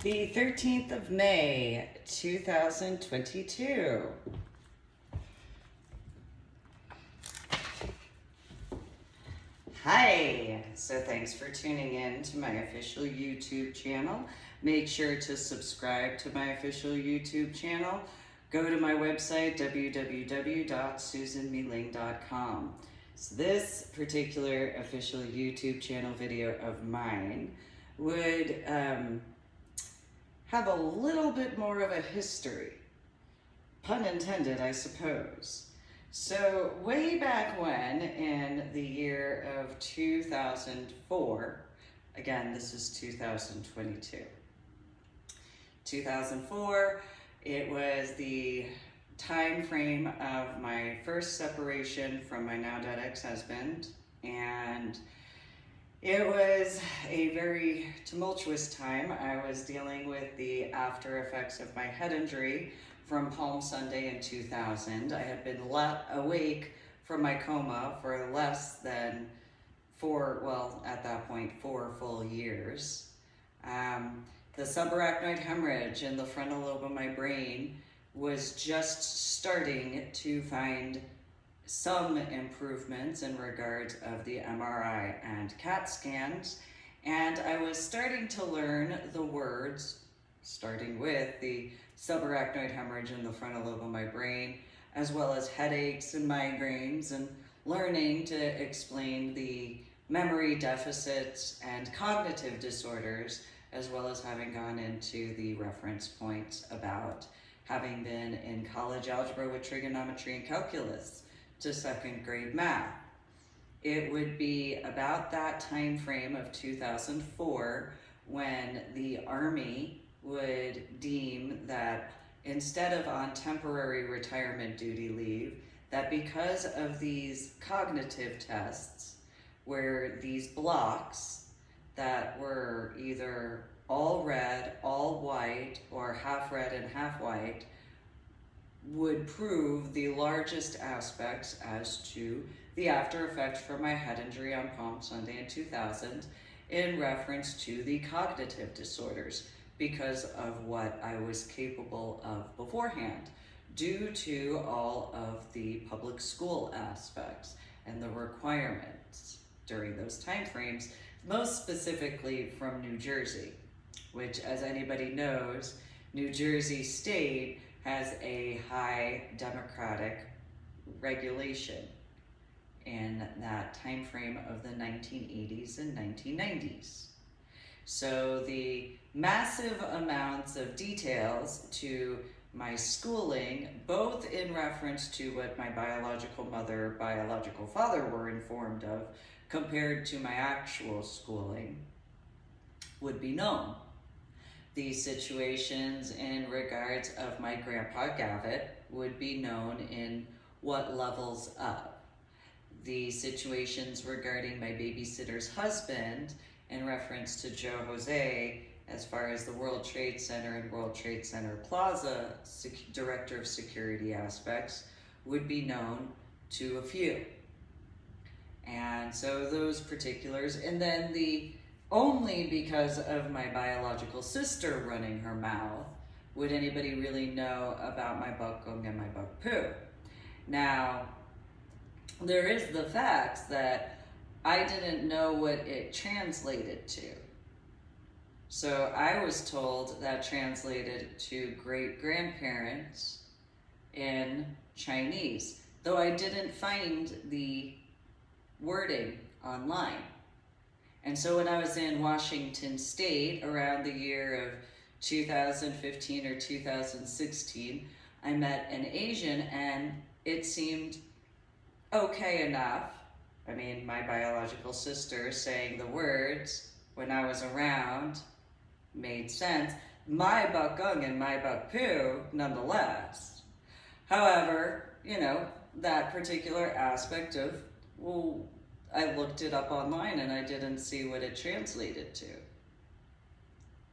The 13th of May, 2022. Hi, so thanks for tuning in to my official YouTube channel. Make sure to subscribe to my official YouTube channel. Go to my website, www.susanmeeling.com. So this particular official YouTube channel video of mine would have a little bit more of a history. Pun intended, I suppose. So way back when, in the year of 2004, again, this is 2022. 2004, it was the time frame of my first separation from my now dead ex-husband, and it was a very tumultuous time. I was dealing with the after effects of my head injury from Palm Sunday in 2000. I had been awake from my coma for less than at that point, 4 full years. The subarachnoid hemorrhage in the frontal lobe of my brain was just starting to find some improvements in regards of the MRI and CAT scans, and I was starting to learn the words, starting with the subarachnoid hemorrhage in the frontal lobe of my brain, as well as headaches and migraines, and learning to explain the memory deficits and cognitive disorders, as well as having gone into the reference points about having been in college algebra with trigonometry and calculus to 2nd grade math. It would be about that time frame of 2004 when the Army would deem that instead of on temporary retirement duty leave, that because of these cognitive tests, where these blocks that were either all red, all white, or half red and half white, would prove the largest aspects as to the after effects from my head injury on Palm Sunday in 2000 in reference to the cognitive disorders because of what I was capable of beforehand due to all of the public school aspects and the requirements during those time frames, most specifically from New Jersey, which, as anybody knows, New Jersey State has a high democratic regulation in that time frame of the 1980s and 1990s. So the massive amounts of details to my schooling, both in reference to what my biological mother, biological father were informed of, compared to my actual schooling, would be known. The situations in regards of my grandpa Gavitt would be known in what levels up. The situations regarding my babysitter's husband in reference to Joe Jose, as far as the World Trade Center and World Trade Center Plaza Director of Security aspects, would be known to a few. And so those particulars, and then only because of my biological sister running her mouth would anybody really know about my bakung and my bakpu. Now, there is the facts that I didn't know what it translated to. So I was told that translated to great-grandparents in Chinese, though I didn't find the wording online. And so when I was in Washington State around the year of 2015 or 2016, I met an Asian and it seemed okay enough. I mean, my biological sister saying the words when I was around made sense. My bakung and my bakpu, nonetheless. However, that particular aspect of, I looked it up online and I didn't see what it translated to.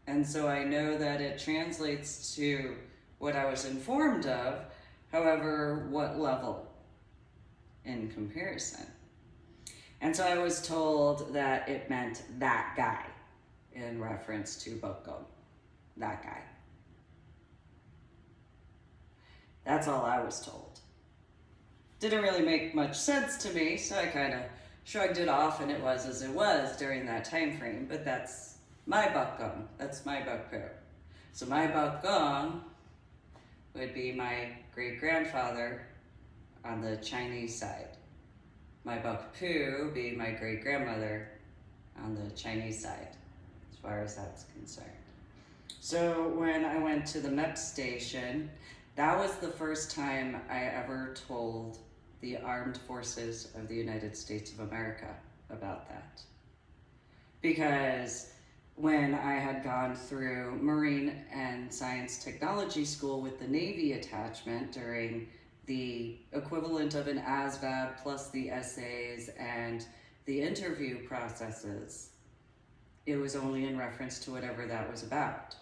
And so I know that it translates to what I was informed of, however, what level in comparison. And so I was told that it meant that guy in reference to bakung. that guy. That's all I was told. Didn't really make much sense to me, so I kind of shrugged it off, and it was as it was during that time frame. But that's my bakgong. That's my bakpao. So my bakgong would be my great-grandfather on the Chinese side. My bakpu be my great-grandmother on the Chinese side, as far as that's concerned. So when I went to the MEP station, that was the first time I ever told the Armed Forces of the United States of America about that. Because when I had gone through Marine and Science Technology School with the Navy attachment during the equivalent of an ASVAB plus the essays and the interview processes, it was only in reference to whatever that was about.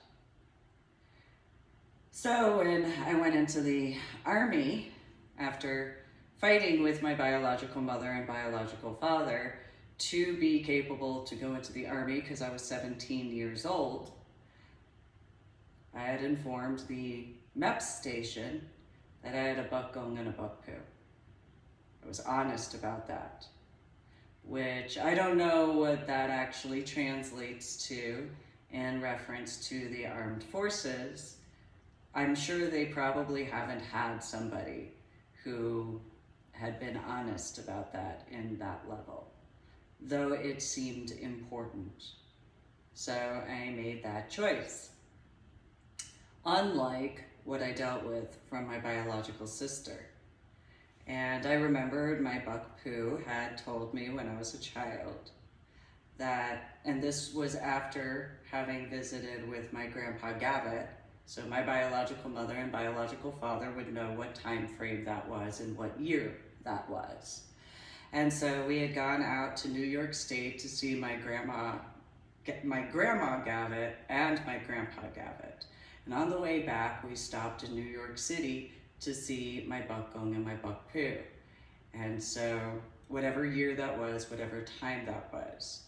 So when I went into the Army, after fighting with my biological mother and biological father to be capable to go into the Army because I was 17 years old, I had informed the MEP station that I had a bakgong and a bakpu. I was honest about that, which I don't know what that actually translates to in reference to the armed forces. I'm sure they probably haven't had somebody who had been honest about that in that level, though it seemed important. So I made that choice. Unlike what I dealt with from my biological sister. And I remembered my bakpu had told me when I was a child that, and this was after having visited with my grandpa Gavitt, so my biological mother and biological father would know what time frame that was and what year that was. And so we had gone out to New York State to see my grandma Gavitt and my grandpa Gavitt. And on the way back, we stopped in New York City to see my bakgong and my bakpu. And so whatever year that was, whatever time that was,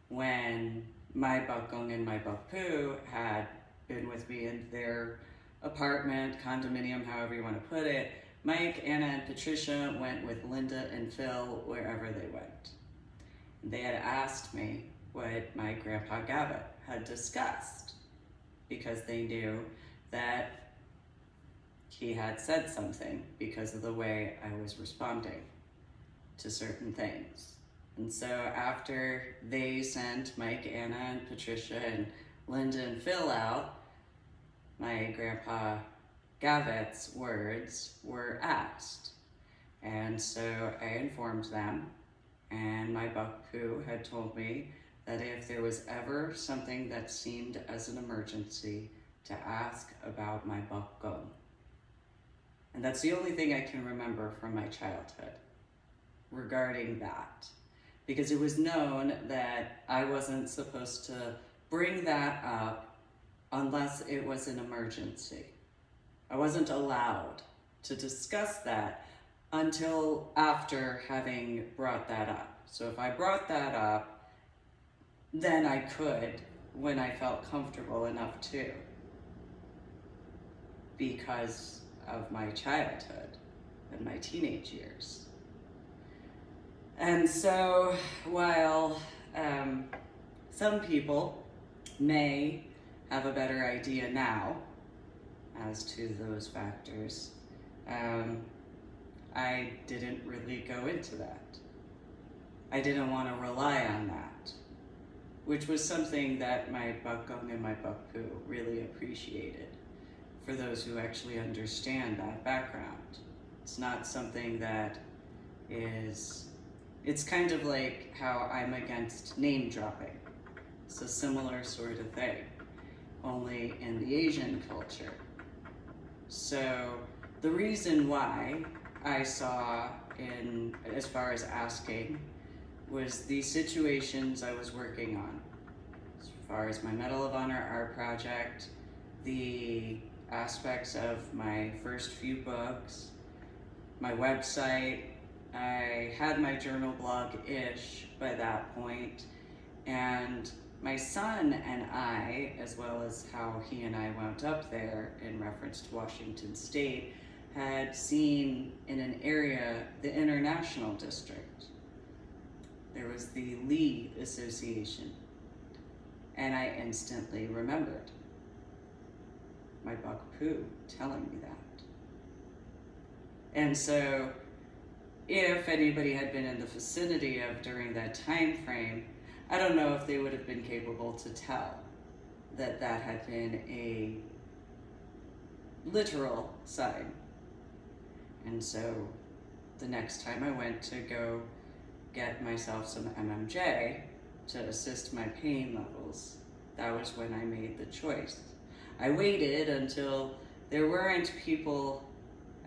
when my bakgong and my bakpu had been with me in their apartment, condominium, however you want to put it, Mike, Anna, and Patricia went with Linda and Phil wherever they went. They had asked me what my grandpa Gavitt had discussed because they knew that he had said something because of the way I was responding to certain things. And so after they sent Mike, Anna, and Patricia, and Linda and Phil out, my grandpa Gavitt's words were asked. And so I informed them, and my bakpu had told me that if there was ever something that seemed as an emergency, to ask about my bakgong. And that's the only thing I can remember from my childhood regarding that. Because it was known that I wasn't supposed to bring that up unless it was an emergency. I wasn't allowed to discuss that until after having brought that up. So if I brought that up, then I could when I felt comfortable enough to, because of my childhood and my teenage years. And so while some people may have a better idea now as to those factors, I didn't really go into that. I didn't want to rely on that, which was something that my bakgong and my bakpu really appreciated, for those who actually understand that background. It's not something that is, it's kind of like how I'm against name dropping. It's a similar sort of thing, only in the Asian culture. So the reason why I saw in, as far as asking, was the situations I was working on. As far as my Medal of Honor art project, the aspects of my first few books, my website. I had my journal blog-ish by that point, and my son and I, as well as how he and I wound up there in reference to Washington State, had seen in an area the International District. There was the Lee Association, and I instantly remembered my buck poo telling me that. And so if anybody had been in the vicinity of during that time frame, I don't know if they would have been capable to tell that that had been a literal sign. And so the next time I went to go get myself some MMJ to assist my pain levels, that was when I made the choice. I waited until there weren't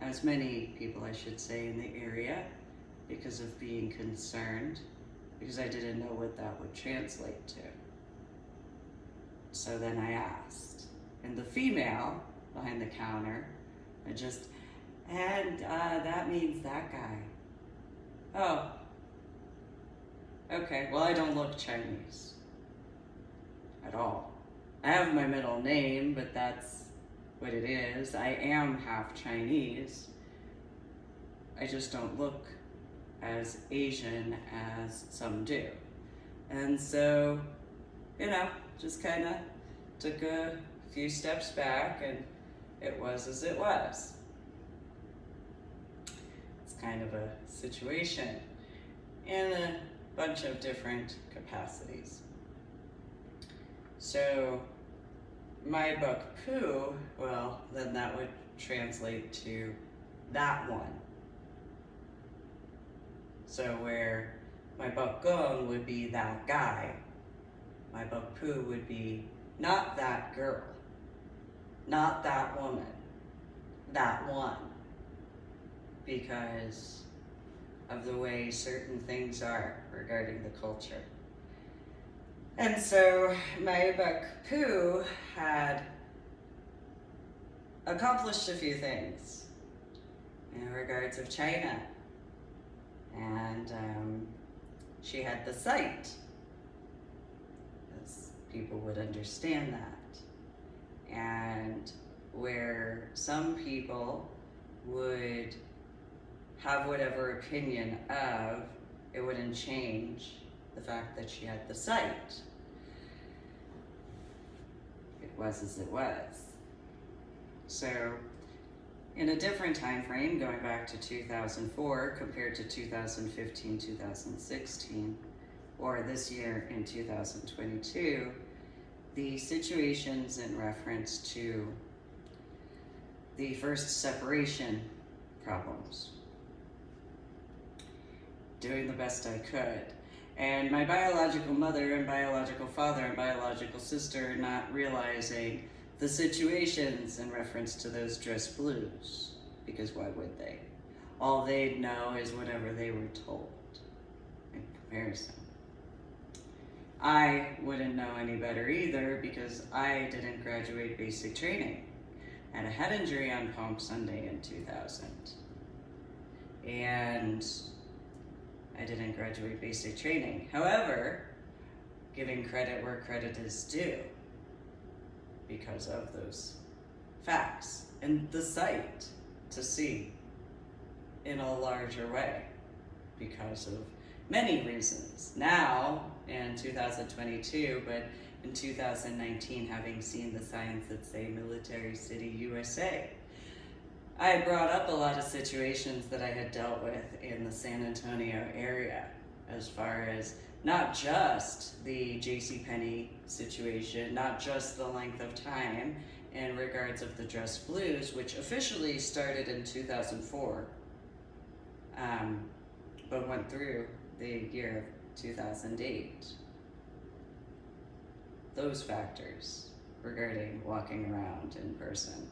as many people I should say, in the area because of being concerned, because I didn't know what that would translate to. So then I asked, and the female behind the counter, that means that guy. Oh, okay, well I don't look Chinese at all. I have my middle name, but that's what it is. I am half Chinese. I just don't look as Asian as some do. And so, just kind of took a few steps back, and it was as it was. It's kind of a situation in a bunch of different capacities. So my buck poo, well, then that would translate to that one. So where my buck gung would be that guy, my buck poo would be not that girl, not that woman, that one, because of the way certain things are regarding the culture. And so my buck poo had accomplished a few things in regards of China. And she had the sight, as people would understand that. And where some people would have whatever opinion of, it wouldn't change the fact that she had the sight. It was as it was. So in a different time frame, going back to 2004 compared to 2015, 2016, or this year in 2022, the situations in reference to the first separation problems. Doing the best I could. And my biological mother and biological father and biological sister not realizing the situations in reference to those dress blues, because why would they? All they'd know is whatever they were told in comparison. I wouldn't know any better either because I didn't graduate basic training. I had a head injury on Palm Sunday in 2000. And I didn't graduate basic training. However, giving credit where credit is due because of those facts and the sight to see in a larger way because of many reasons. Now, in 2022, but in 2019, having seen the signs that say Military City, USA, I brought up a lot of situations that I had dealt with in the San Antonio area, as far as not just the JCPenney situation, not just the length of time in regards of the dress blues, which officially started in 2004, but went through the year of 2008. Those factors regarding walking around in person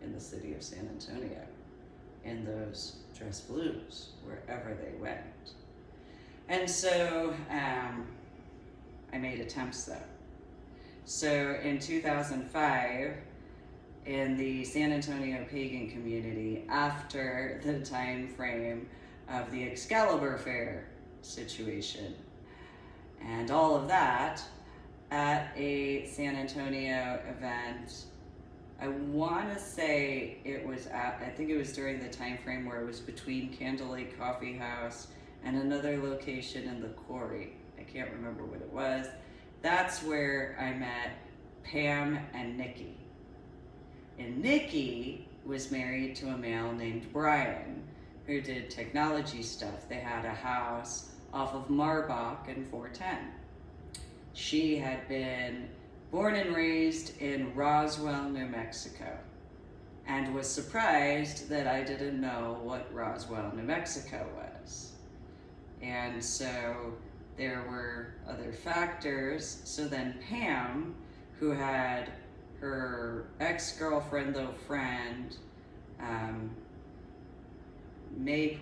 in the city of San Antonio in those dress blues, wherever they went. And so I made attempts though. So in 2005, in the San Antonio pagan community, after the time frame of the Excalibur Fair situation and all of that, at a San Antonio event. I want to say it was I think it was during the time frame where it was between Candlelight Coffee House and another location in the Quarry. I can't remember what it was. That's where I met Pam and Nikki. And Nikki was married to a male named Brian, who did technology stuff. They had a house off of Marbach in 410. She had been born and raised in Roswell, New Mexico, and was surprised that I didn't know what Roswell, New Mexico was. And so there were other factors. So then Pam, who had her ex-girlfriend, though friend, Mary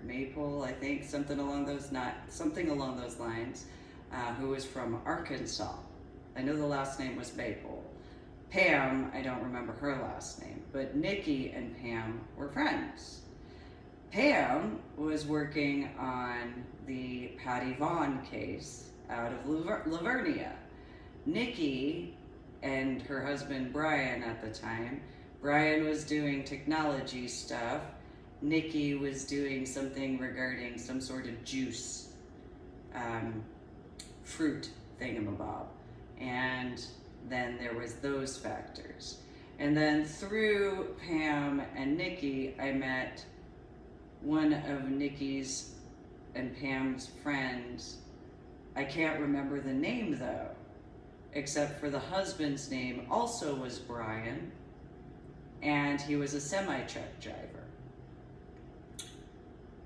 Maple, I think, something along those lines, who was from Arkansas. I know the last name was Maple. Pam, I don't remember her last name, but Nikki and Pam were friends. Pam was working on the Patty Vaughn case out of Lavernia. Nikki and her husband Brian at the time, Brian was doing technology stuff. Nikki was doing something regarding some sort of juice, fruit thingamabob. And then there was those factors. And then through Pam and Nikki, I met one of Nikki's and Pam's friends. I can't remember the name though, except for the husband's name also was Brian, and he was a semi-truck driver.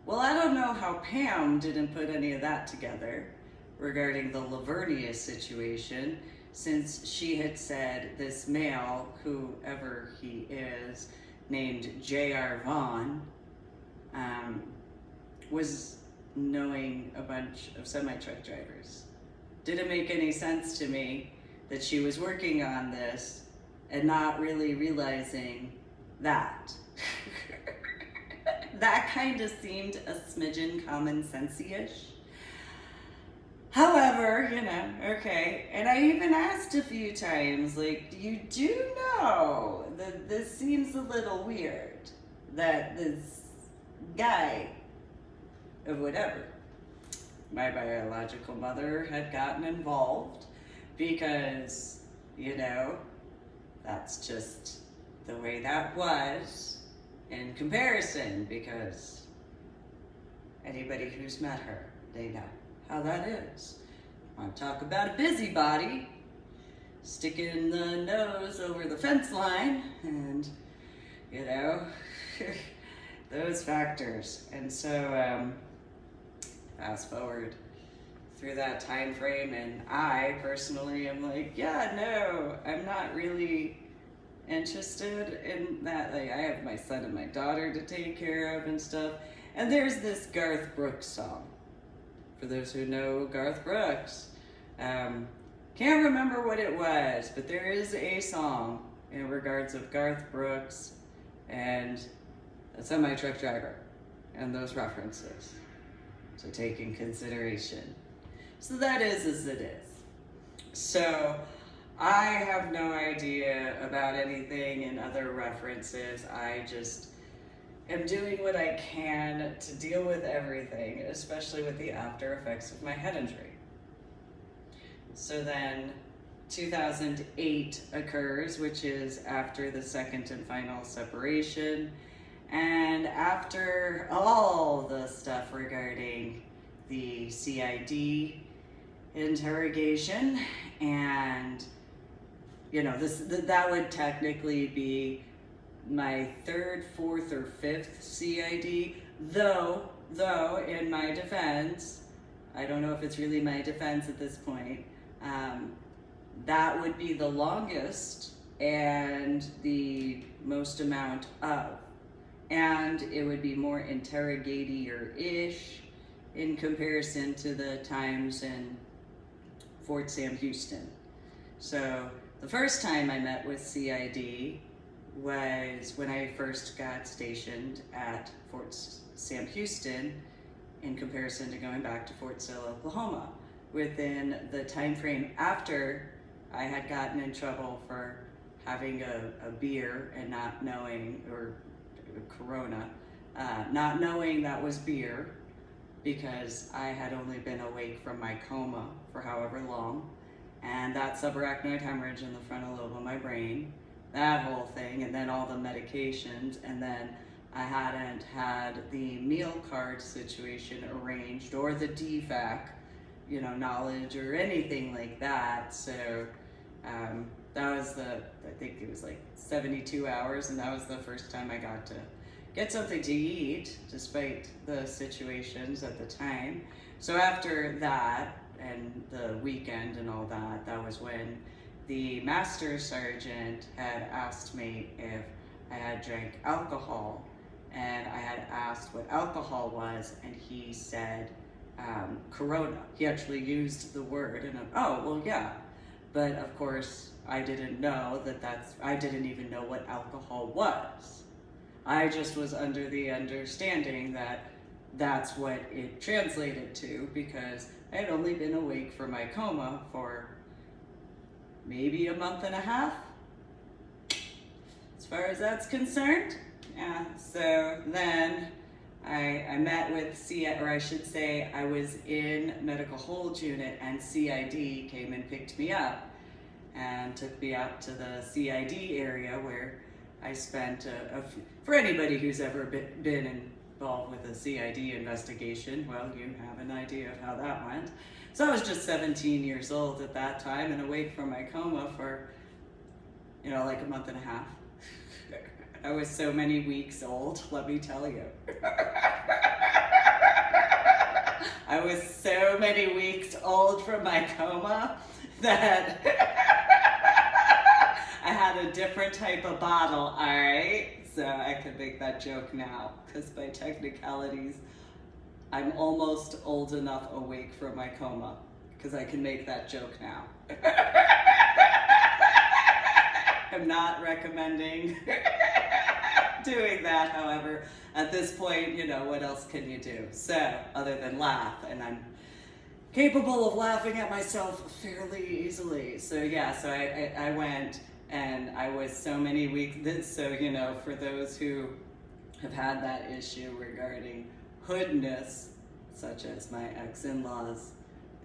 Well, I don't know how Pam didn't put any of that together regarding the Lavernia situation, since she had said this male, whoever he is, named J.R. Vaughn, was knowing a bunch of semi-truck drivers. Didn't make any sense to me that she was working on this and not really realizing that. That kind of seemed a smidgen common sense-ish. However, okay. And I even asked a few times, like, you do know that this seems a little weird, that this guy of whatever, my biological mother, had gotten involved because, that's just the way that was in comparison, because anybody who's met her, they know how that is. Want to talk about a busybody, sticking the nose over the fence line, and, those factors. And so, fast forward through that time frame, and I personally am like, yeah, no, I'm not really interested in that. Like, I have my son and my daughter to take care of and stuff. And there's this Garth Brooks song. For those who know Garth Brooks, can't remember what it was, but there is a song in regards of Garth Brooks and a semi-truck driver and those references to take in consideration. So that is as it is. So I have no idea about anything in other references. I just am doing what I can to deal with everything, especially with the after effects of my head injury. So then 2008 occurs, which is after the second and final separation, and after all the stuff regarding the CID interrogation, and that would technically be my third, fourth, or fifth CID, though in my defense, I don't know if it's really my defense at this point, that would be the longest and the most amount of, and it would be more interrogatier-ish in comparison to the times in Fort Sam Houston. So the first time I met with CID was when I first got stationed at Fort Sam Houston, in comparison to going back to Fort Sill, Oklahoma. within the time frame after I had gotten in trouble for having a beer and not knowing, or Corona, not knowing that was beer, because I had only been awake from my coma for however long, and that subarachnoid hemorrhage in the frontal lobe of my brain, that whole thing, and then all the medications, and then I hadn't had the meal card situation arranged, or the DFAC, knowledge or anything like that. So that was I think it was like 72 hours, and that was the first time I got to get something to eat, despite the situations at the time. So after that, and the weekend and all that, that was when the master sergeant had asked me if I had drank alcohol, and I had asked what alcohol was, and he said Corona. He actually used the word, and oh, well, yeah. But of course, I didn't know I didn't even know what alcohol was. I just was under the understanding that that's what it translated to, because I had only been awake from my coma for maybe a month and a half, as far as that's concerned. Yeah, so then I met with or I should say, I was in medical hold unit, and CID came and picked me up and took me out to the CID area, where I spent, for anybody who's ever been involved with a CID investigation, well, you have an idea of how that went. So I was just 17 years old at that time, and awake from my coma for, like a month and a half. I was so many weeks old, let me tell you. I was so many weeks old from my coma that I had a different type of bottle, all right? So I could make that joke now, because by technicalities, I'm almost old enough awake from my coma, because I can make that joke now. I'm not recommending doing that, however. At this point, what else can you do? So, other than laugh, and I'm capable of laughing at myself fairly easily. So yeah, so I went, and I was so many weeks, so, for those who have had that issue regarding hoodness, such as my ex-in-laws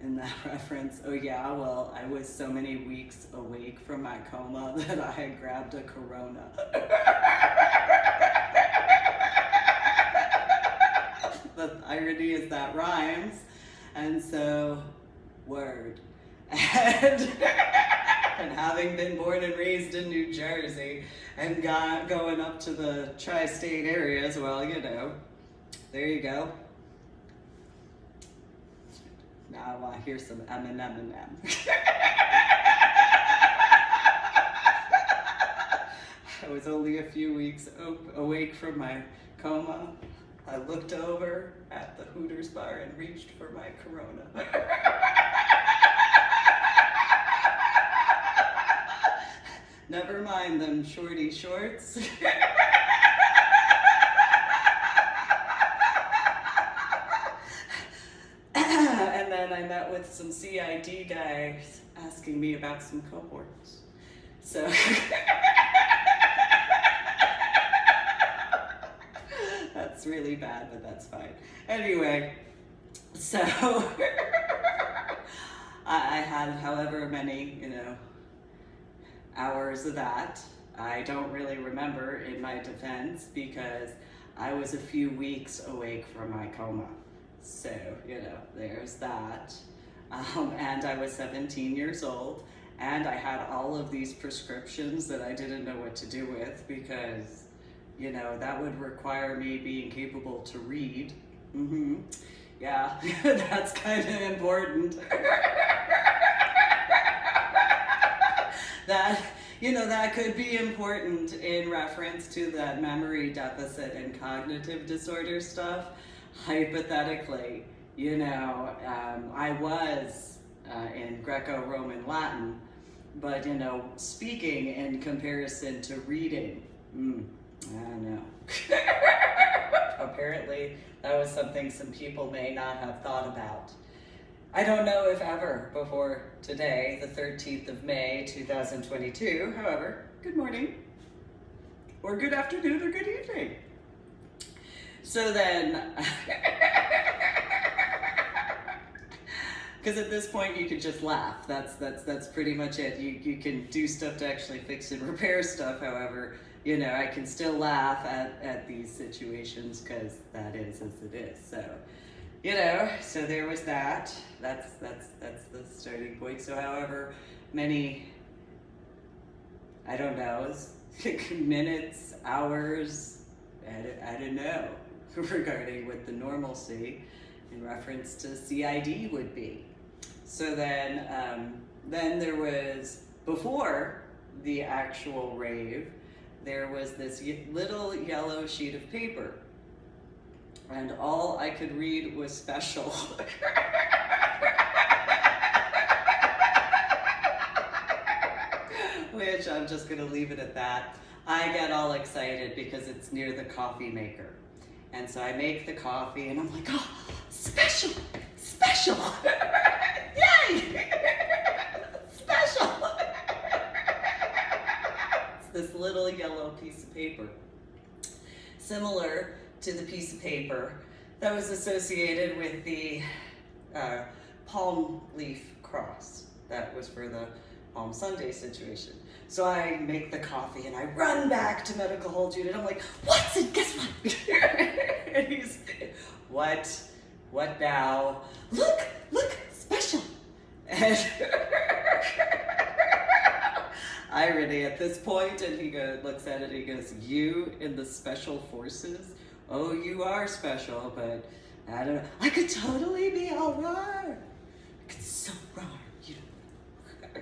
in that reference, oh yeah, well, I was so many weeks awake from my coma that I had grabbed a Corona. The irony is that rhymes, and so, word. And having been born and raised in New Jersey, and going up to the tri-state areas, well, there you go. Now I want to hear some Eminem. I was only a few weeks awake from my coma. I looked over at the Hooters bar and reached for my Corona. Never mind them shorty shorts. And then I met with some CID guys asking me about some cohorts. So that's really bad, but that's fine. Anyway, so I had however many, hours of that. I don't really remember, in my defense, because I was a few weeks awake from my coma. So, there's that. And I was 17 years old, and I had all of these prescriptions that I didn't know what to do with, because, that would require me being capable to read. Yeah, that's kind of important. That could be important in reference to that memory deficit and cognitive disorder stuff. Hypothetically, I was in Greco-Roman Latin, but, speaking in comparison to reading, I don't know. Apparently, that was something some people may not have thought about. I don't know if ever before today, the 13th of May, 2022. However, good morning, or good afternoon, or good evening. So then, because at this point you could just laugh. That's pretty much it. You can do stuff to actually fix and repair stuff. However, you know, I can still laugh at these situations because that is as it is. So, you know, so there was that. That's the starting point. So, however many, I don't know, minutes, hours, I don't know, regarding what the normalcy in reference to CID would be. So then there was, before the actual rave, there was this little yellow sheet of paper, and all I could read was special. Which I'm just gonna leave it at that. I get all excited because it's near the coffee maker. And so I make the coffee and I'm like, oh, special, special, yay, special. It's this little yellow piece of paper, similar to the piece of paper that was associated with the palm leaf cross that was for the Palm Sunday situation. So I make the coffee and I run back to medical hold unit. I'm like, Watson, guess what? And he's, what now? Look, special. And irony at this point, and he looks at it and he goes, you in the special forces? Oh, you are special, but I don't know. I could totally be all right. It's so wrong, you know.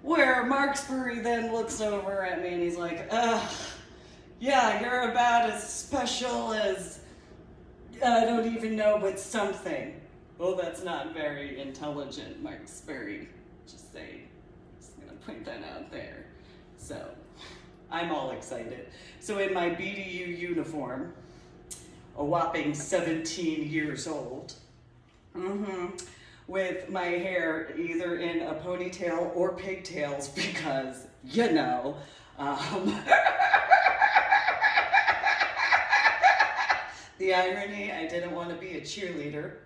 Where Marksbury then looks over at me and he's like, yeah, you're about as special as, I don't even know, but something. Well, that's not very intelligent, Marksbury. Just saying. Just gonna point that out there. So, I'm all excited. So in my BDU uniform, a whopping 17 years old, with my hair either in a ponytail or pigtails because, you know, the irony, I didn't want to be a cheerleader.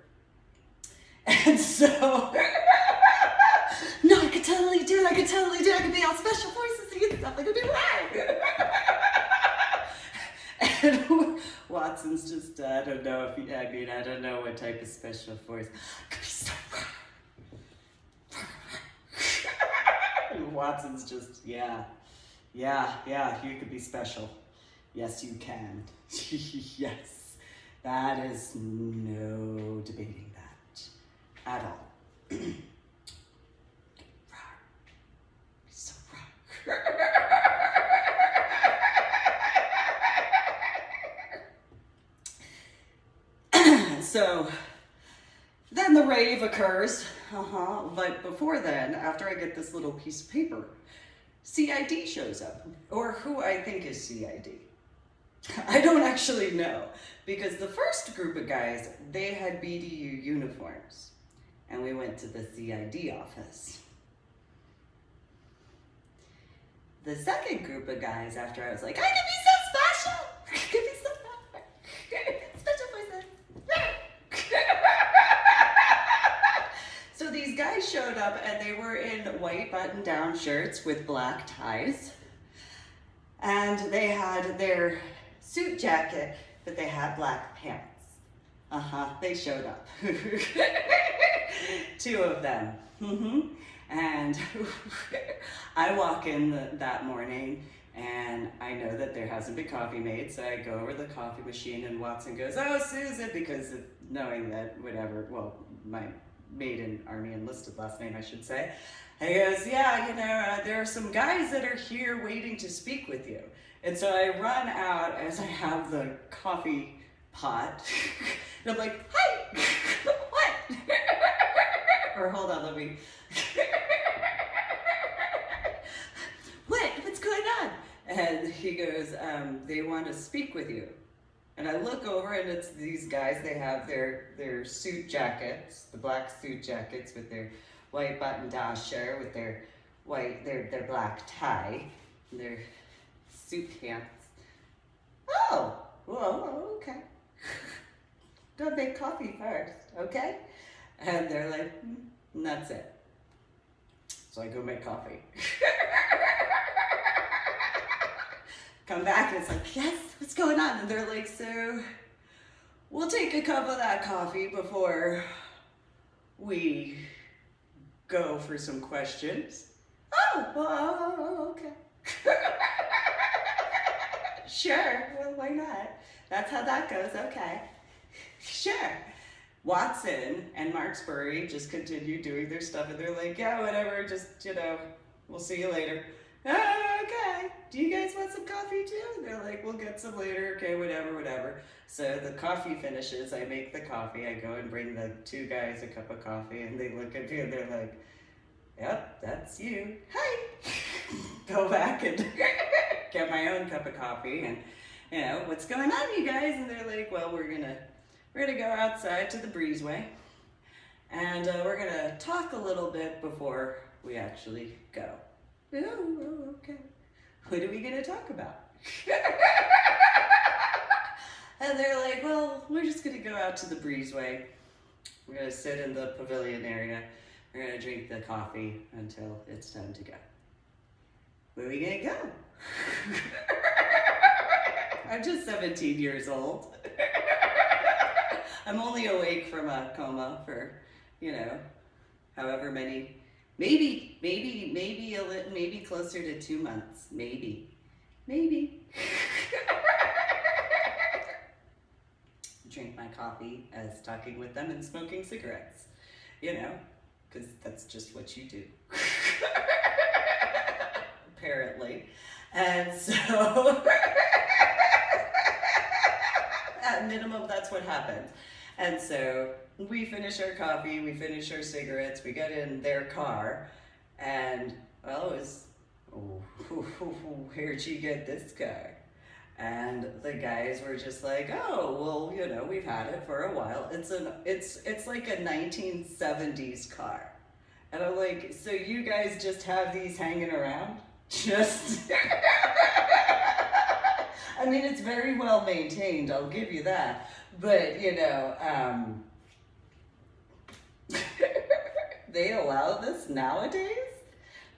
And so, no, I could totally do it. I could be on special forces and stuff. I could be right. And Watson's just, I don't know if I don't know what type of special force. I could be so and Watson's just, yeah, you could be special. Yes, you can. Yes, that is no debating that at all. So So then the rave occurs, but before then, after I get this little piece of paper, CID shows up, or who I think is CID. I don't actually know, because the first group of guys, they had BDU uniforms, and we went to the CID office. The second group of guys, after I was like, I can be so special! I can be so special! Special person! So these guys showed up and they were in white button-down shirts with black ties. And they had their suit jacket, but they had black pants. They showed up. Two of them. And I walk in that morning and I know that there hasn't been coffee made, so I go over to the coffee machine and Watson goes, oh, Susan, because of knowing that whatever, well, my maiden Army enlisted last name, I should say. He goes, yeah, you know, there are some guys that are here waiting to speak with you. And so I run out as I have the coffee pot, and I'm like, hey, what? Or hold on, let me. What's going on? And he goes, they want to speak with you. And I look over and it's these guys, they have their suit jackets, the black suit jackets with their white button-down shirt, with their their black tie, and their suit pants. Oh, whoa, okay. Gotta make coffee first, okay? And they're like, and that's it. So I go make coffee. Come back and it's like, yes, what's going on? And they're like, so we'll take a cup of that coffee before we go for some questions. Oh, okay. Sure, well, why not? That's how that goes, okay. Sure. Watson and Marksbury just continue doing their stuff and they're like, yeah, whatever, just, we'll see you later. Okay, do you guys want some coffee too? And they're like, we'll get some later, okay, whatever. So the coffee finishes, I make the coffee, I go and bring the two guys a cup of coffee and they look at me and they're like, yep, that's you. Hi. Go back and get my own cup of coffee and, what's going on, you guys? And they're like, well, we're gonna go outside to the breezeway and we're gonna talk a little bit before we actually go. Oh, okay. What are we gonna talk about? And they're like, well, we're just gonna go out to the breezeway. We're gonna sit in the pavilion area. We're gonna drink the coffee until it's time to go. Where are we gonna go? I'm just 17 years old. I'm only awake from a coma for, however many, maybe closer to 2 months, maybe. Drink my coffee as talking with them and smoking cigarettes, because that's just what you do. Apparently. And so, at minimum, that's what happens. And so, we finish our coffee, we finish our cigarettes, we get in their car, and, well, it was, where'd you get this car? And the guys were just like, oh, well, we've had it for a while. It's like a 1970s car. And I'm like, so you guys just have these hanging around? Just, I mean, it's very well maintained, I'll give you that. But, they allow this nowadays?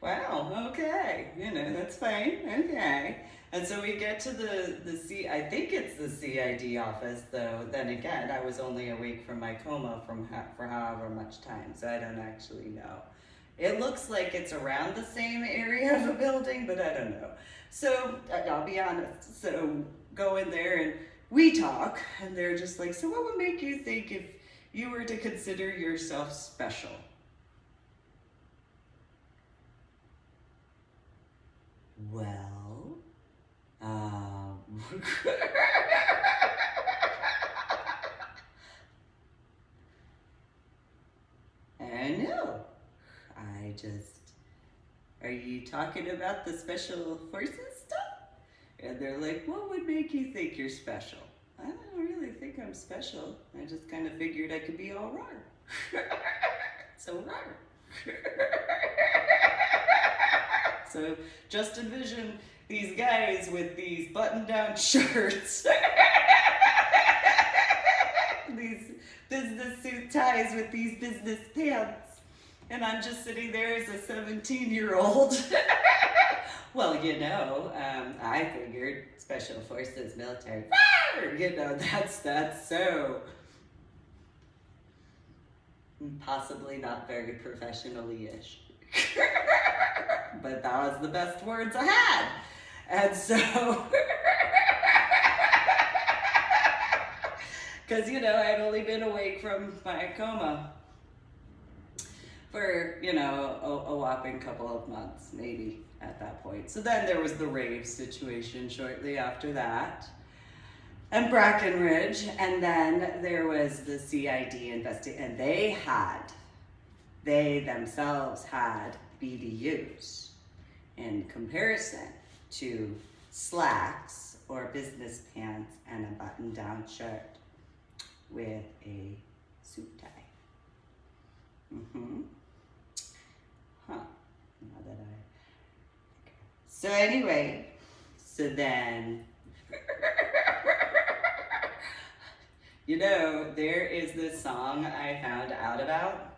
Wow, okay, that's fine, okay. And so we get to I think it's the CID office, though. Then again, I was only awake from my coma for however much time, so I don't actually know. It looks like it's around the same area of a building, but I don't know. So I'll be honest. So go in there and we talk, and they're just like, so what would make you think if you were to consider yourself special? Well, I know. Are you talking about the special forces stuff? And they're like, what would make you think you're special? I don't really think I'm special. I just kind of figured I could be all rar. So rar. So just envision these guys with these button-down shirts, these business suit ties with these business pants, and I'm just sitting there as a 17-year-old. Well, I figured special forces, military, that's so possibly not very professionally-ish. But that was the best words I had. And so, because, I'd only been awake from my coma for, a whopping couple of months, maybe, at that point. So then there was the rave situation shortly after that, and Brackenridge, and then there was the CID investigation, and they themselves had BDUs in comparison to slacks or business pants and a button-down shirt with a suit tie. Huh. Now that so anyway, so then, you know, there is this song I found out about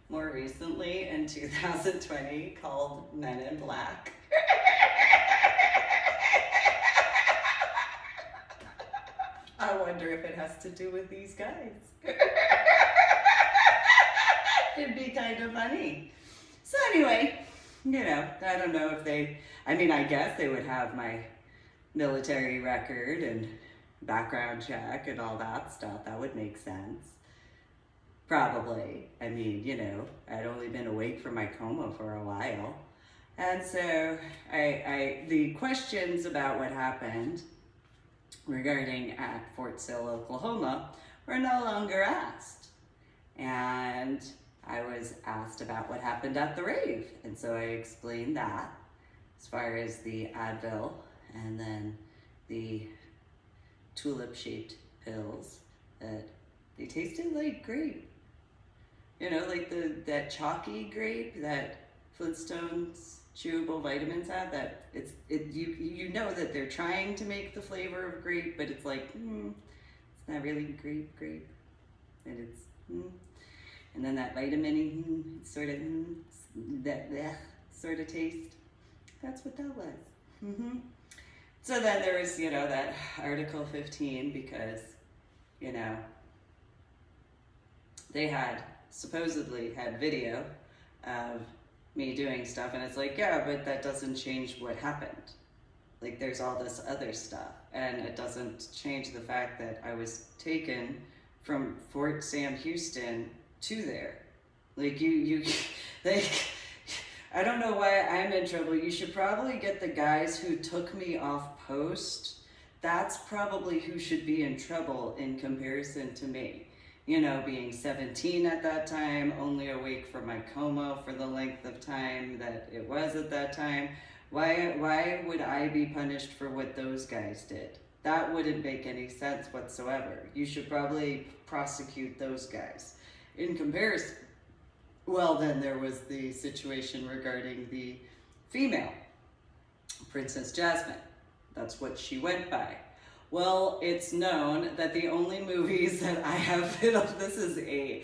more recently in 2020 called Men in Black. I wonder if it has to do with these guys. It'd be kind of funny. So anyway, you know, I don't know if they, I mean, I guess they would have my military record and background check and all that stuff. That would make sense. Probably. I mean, you know, I'd only been awake from my coma for a while. And so the questions about what happened regarding at Fort Sill, Oklahoma were no longer asked. And I was asked about what happened at the rave. And so I explained that as far as the Advil and then the tulip-shaped pills that they tasted like grape. You know, like that chalky grape that Flintstones chewable vitamins have, that you know that they're trying to make the flavor of grape, but it's like, it's not really grape. And it's, and then that vitamin sort of, that sort of taste. That's what that was. So then there was, you know, that Article 15, because, you know, they had supposedly had video of me doing stuff, and it's like, yeah, but that doesn't change what happened. Like, there's all this other stuff, and it doesn't change the fact that I was taken from Fort Sam Houston to there. Like, you like, I don't know why I'm in trouble. You should probably get the guys who took me off post. That's probably who should be in trouble in comparison to me. You know, being 17 at that time, only awake from my coma for the length of time that it was at that time. Why would I be punished for what those guys did? That wouldn't make any sense whatsoever. You should probably prosecute those guys. In comparison, well, then there was the situation regarding the female, Princess Jasmine. That's what she went by. Well, it's known that the only movies that I have been on, this is a,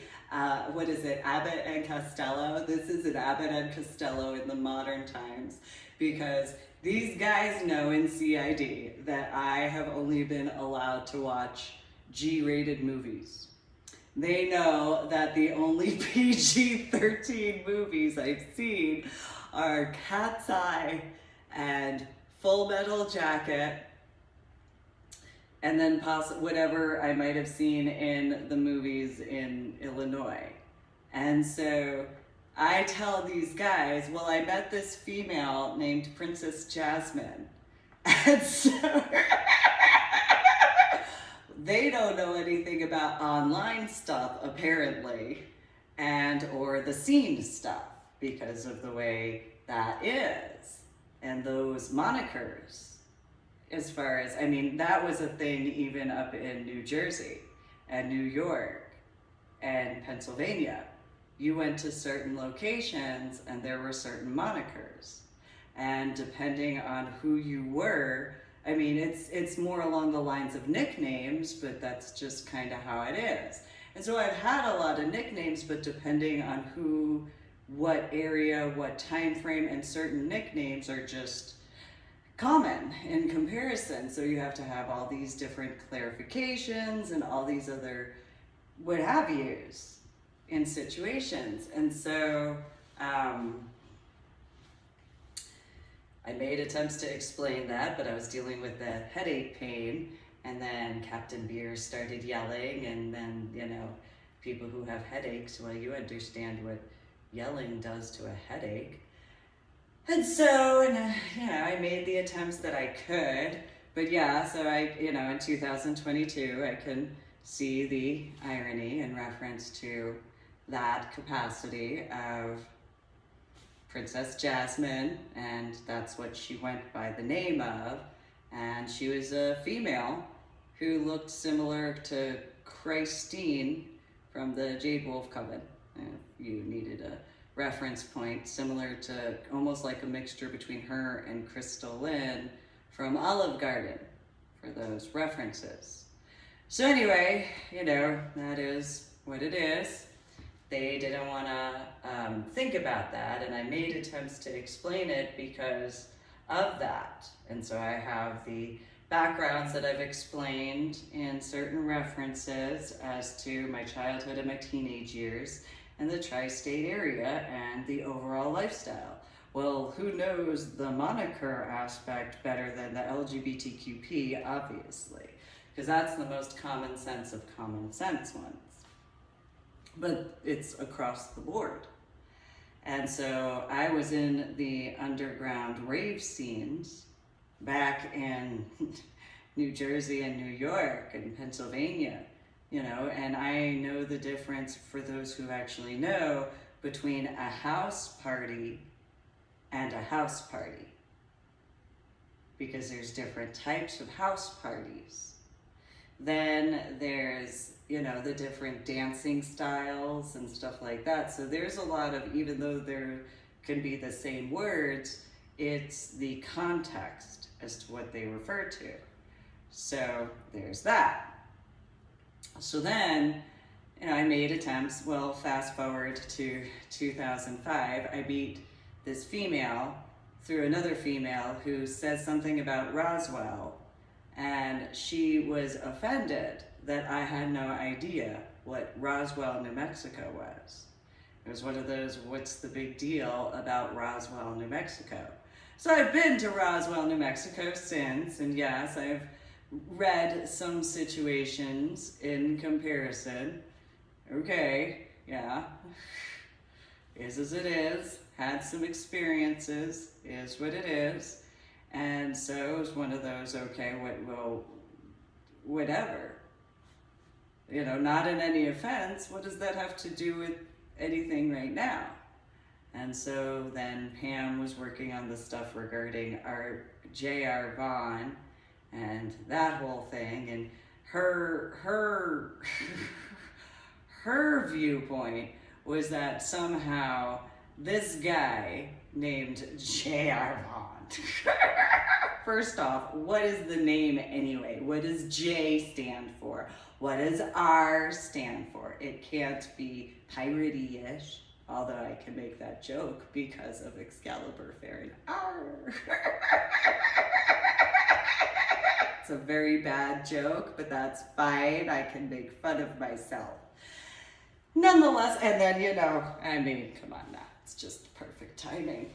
what is it, Abbott and Costello? This is an Abbott and Costello in the modern times, because these guys know in CID that I have only been allowed to watch G-rated movies. They know that the only PG-13 movies I've seen are Cat's Eye and Full Metal Jacket, and then whatever I might have seen in the movies in Illinois. And so I tell these guys, well, I met this female named Princess Jasmine. And so they don't know anything about online stuff, apparently, and or the scene stuff, because of the way that is, and those monikers. As far as, I mean, that was a thing even up in New Jersey and New York and Pennsylvania. You went to certain locations and there were certain monikers. And depending on who you were, I mean, it's more along the lines of nicknames, but that's just kind of how it is. And so I've had a lot of nicknames, but depending on who, what area, what time frame, and certain nicknames are just common in comparison. So you have to have all these different clarifications and all these other what have yous in situations. And so I made attempts to explain that, but I was dealing with the headache pain, and then Captain Beer started yelling, and then, you know, people who have headaches, well, you understand what yelling does to a headache. And so, you know, I made the attempts that I could, but yeah, so you know, in 2022, I can see the irony in reference to that capacity of Princess Jasmine, and that's what she went by the name of, And she was a female who looked similar to Christine from the Jade Wolf Coven. If you needed a reference point, similar to almost like a mixture between her and Crystal Lynn from Olive Garden, for those references. So anyway, that is what it is. They didn't want to think about that, and I made attempts to explain it because of that. And so I have the backgrounds that I've explained in certain references as to my childhood and my teenage years and the tri-state area and the overall lifestyle. Well, who knows the moniker aspect better than the LGBTQP, obviously, because that's the most common sense of common sense ones. But it's across the board. And so I was in the underground rave scenes back in New Jersey and New York and Pennsylvania, and I know the difference, for those who actually know, between a house party and a house party. Because there's different types of house parties. Then there's, the different dancing styles and stuff like that. So there's a lot of, even though there can be the same words, it's the context as to what they refer to. So there's that. So then, I made attempts. Well, fast forward to 2005, I meet this female through another female who says something about Roswell, and she was offended that I had no idea what Roswell, New Mexico was. It was one of those, what's the big deal about Roswell, New Mexico? So I've been to Roswell, New Mexico since, and yes, I've read some situations in comparison. Okay, yeah, is as it is, had some experiences, is what it is, and so it was one of those, okay, whatever. Not in any offense, what does that have to do with anything right now? And so then Pam was working on the stuff regarding our J.R. Vaughn and that whole thing, and her viewpoint was that somehow this guy named J.R. Vaughn. First off, what is the name anyway? What does J stand for? What does R stand for? It can't be piratey-ish, although I can make that joke because of Excalibur Fair and R. It's a very bad joke, but that's fine. I can make fun of myself. Nonetheless, and then, come on now. It's just perfect timing.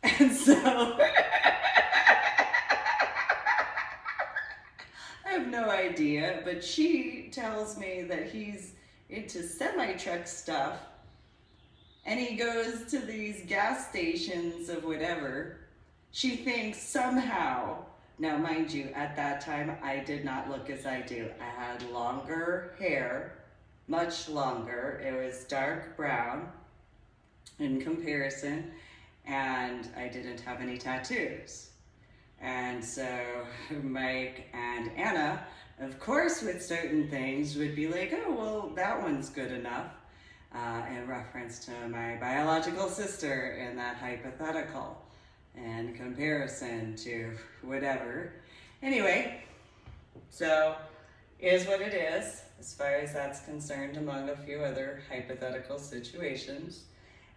And so, I have no idea, but she tells me that he's into semi-truck stuff, and he goes to these gas stations of whatever. She thinks somehow, now mind you, at that time, I did not look as I do. I had longer hair, much longer. It was dark brown in comparison, and I didn't have any tattoos. And so Mike and Anna, of course, with certain things would be like, oh, well, that one's good enough, in reference to my biological sister in that hypothetical, in comparison to whatever. Anyway, so is what it is, as far as that's concerned, among a few other hypothetical situations.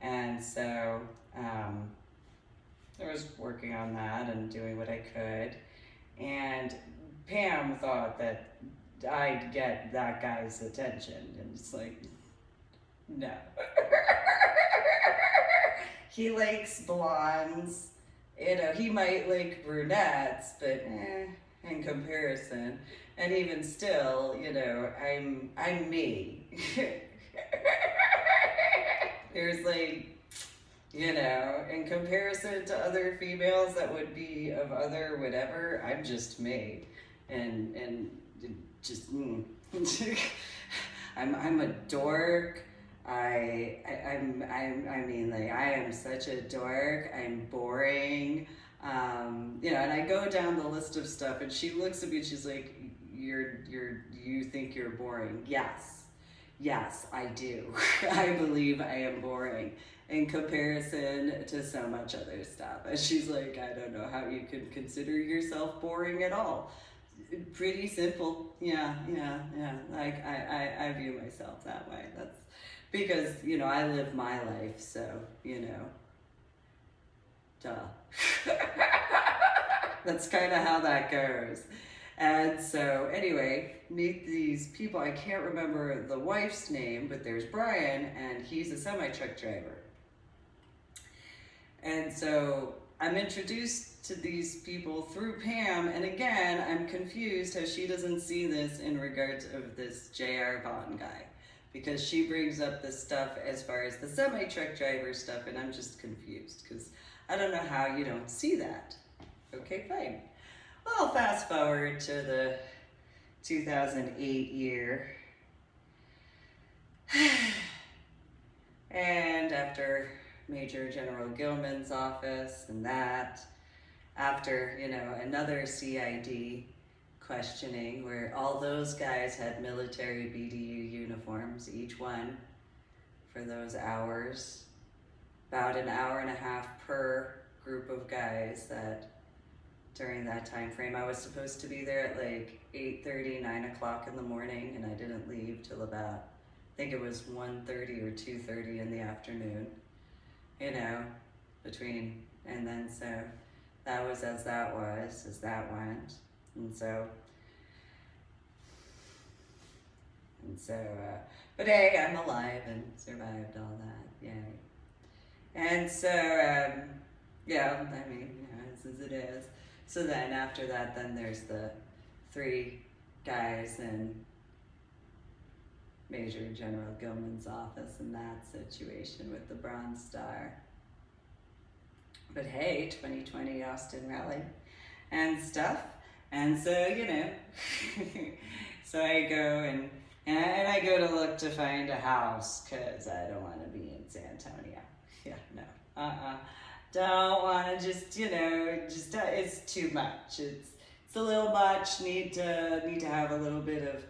And so I was working on that and doing what I could. And Pam thought that I'd get that guy's attention. And it's like, no. He likes blondes. He might like brunettes, but in comparison. And even still, I'm me. There's like, in comparison to other females that would be of other whatever, I'm just me. And just, I'm a dork. I mean, like, I am such a dork. I'm boring. And I go down the list of stuff, and she looks at me and she's like, you think you're boring? Yes, I do. I believe I am boring in comparison to so much other stuff. And she's like, I don't know how you could consider yourself boring at all. Pretty simple. Yeah. Like, I view myself that way. That's because, I live my life, so, duh. That's kind of how that goes. And so, anyway, meet these people. I can't remember the wife's name, but there's Brian, and he's a semi-truck driver. And so I'm introduced to these people through Pam, and again, I'm confused how she doesn't see this in regards of this J.R. Vaughn guy, because she brings up this stuff as far as the semi-truck driver stuff, and I'm just confused, because I don't know how you don't see that. Okay, fine. Well, fast forward to the 2008 year, and after Major General Gilman's office and that, after, another CID questioning where all those guys had military BDU uniforms, each one for those hours, about an hour and a half per group of guys. That during that time frame, I was supposed to be there at like 8:30, 9 o'clock in the morning, and I didn't leave till about, I think it was 1:30 or 2:30 in the afternoon, between, and then so that was as that went. But hey, I'm alive and survived all that, yay. And so, it's as it is. So then after that, then there's the 3 guys in Major General Gilman's office and that situation with the Bronze Star. But hey, 2020 Austin Rally and stuff. And so, so I go and I go to look to find a house because I don't want to be in San Antonio. Yeah, no, don't want to just, it's too much. It's a little much. Need to have a little bit of,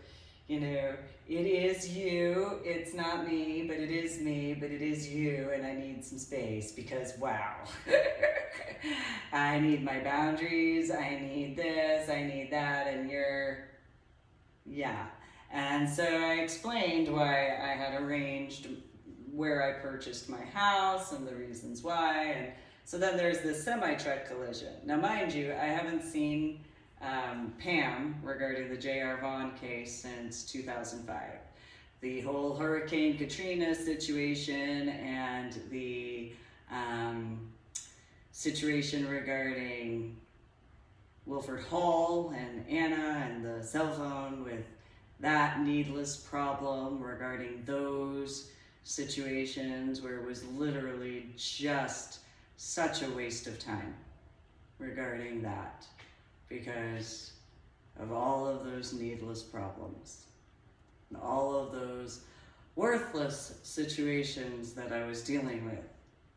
it is you, it's not me, but it is me, but it is you, and I need some space because, wow. I need my boundaries, I need this, I need that, and yeah. And so I explained why I had arranged where I purchased my house and the reasons why, and so then there's this semi-truck collision. Now, mind you, I haven't seen Pam regarding the J.R. Vaughn case since 2005. The whole Hurricane Katrina situation and the situation regarding Wilford Hall and Anna and the cell phone with that needless problem regarding those situations where it was literally just such a waste of time regarding that because of all of those needless problems and all of those worthless situations that I was dealing with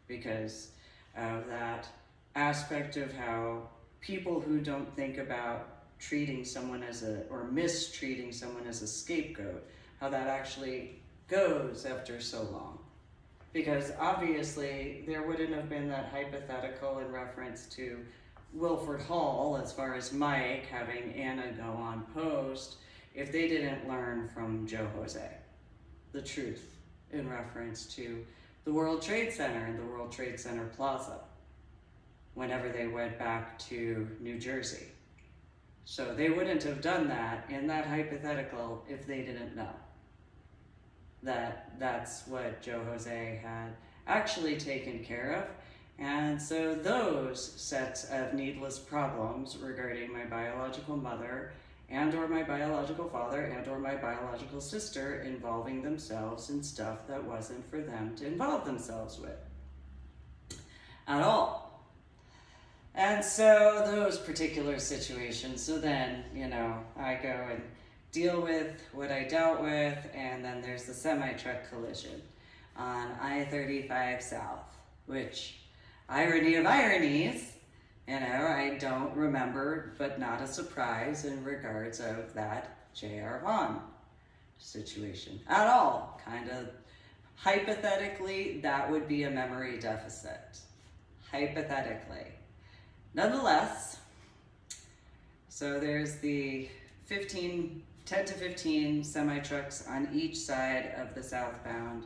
because of that aspect of how people who don't think about treating someone or mistreating someone as a scapegoat, how that actually goes after so long. Because obviously there wouldn't have been that hypothetical in reference to Wilford Hall as far as Mike having Anna go on post if they didn't learn from Joe Jose the truth in reference to the World Trade Center and the World Trade Center Plaza whenever they went back to New Jersey. So they wouldn't have done that in that hypothetical if they didn't know that that's what Joe Jose had actually taken care of. And so those sets of needless problems regarding my biological mother and or my biological father and or my biological sister involving themselves in stuff that wasn't for them to involve themselves with at all. And so those particular situations, so then, I go and deal with what I dealt with, and then there's the semi-truck collision. on I-35 South, which, irony of ironies, I don't remember, but not a surprise in regards of that J.R. Vaughn situation at all. Kind of hypothetically, that would be a memory deficit. Hypothetically. Nonetheless, so there's the 10 to 15 semi-trucks on each side of the southbound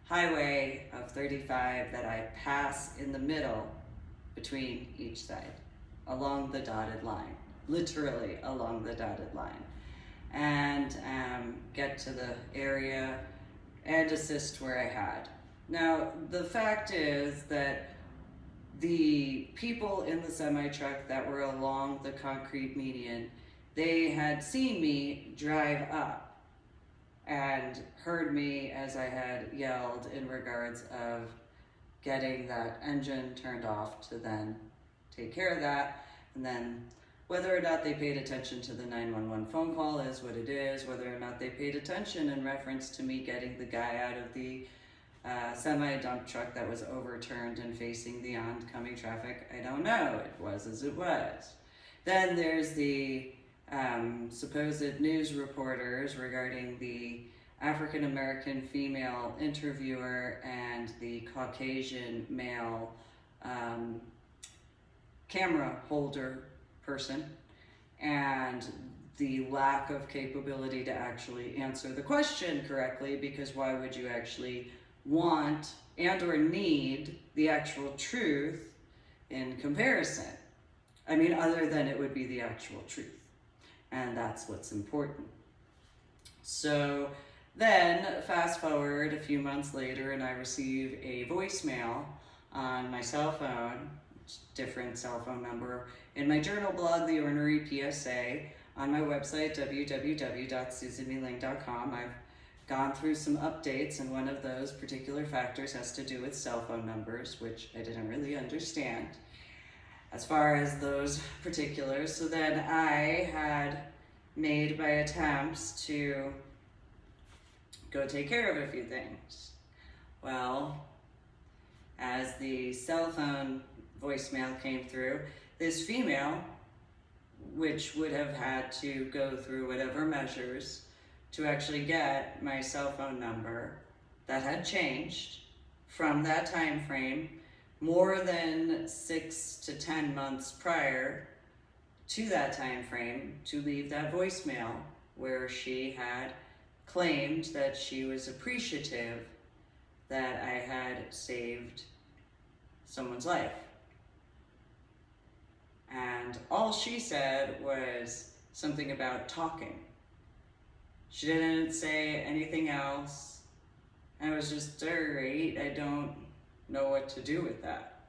highway of 35 that I pass in the middle between each side, along the dotted line, literally along the dotted line, and get to the area and assist where I had. Now, the fact is that the people in the semi-truck that were along the concrete median, they had seen me drive up and heard me as I had yelled in regards of getting that engine turned off to then take care of that. And then whether or not they paid attention to the 911 phone call is what it is. Whether or not they paid attention in reference to me getting the guy out of the semi-dump truck that was overturned and facing the oncoming traffic, I don't know. It was as it was. Then there's the supposed news reporters regarding the African American female interviewer and the Caucasian male camera holder person, and the lack of capability to actually answer the question correctly, because why would you actually want and or need the actual truth in comparison? I mean, other than it would be the actual truth. And that's what's important. So then fast forward a few months later and I receive a voicemail on my cell phone, different cell phone number, in my journal blog, The Ornery PSA, on my website, www.susanmeeling.com. I've gone through some updates, and one of those particular factors has to do with cell phone numbers, which I didn't really understand as far as those particulars. So then I had made my attempts to go take care of a few things. Well, as the cell phone voicemail came through, this female, which would have had to go through whatever measures to actually get my cell phone number that had changed from that time frame more than 6 to 10 months prior to that time frame, to leave that voicemail where she had claimed that she was appreciative that I had saved someone's life. And all she said was something about talking. She didn't say anything else. And I was just, all right, I don't know what to do with that.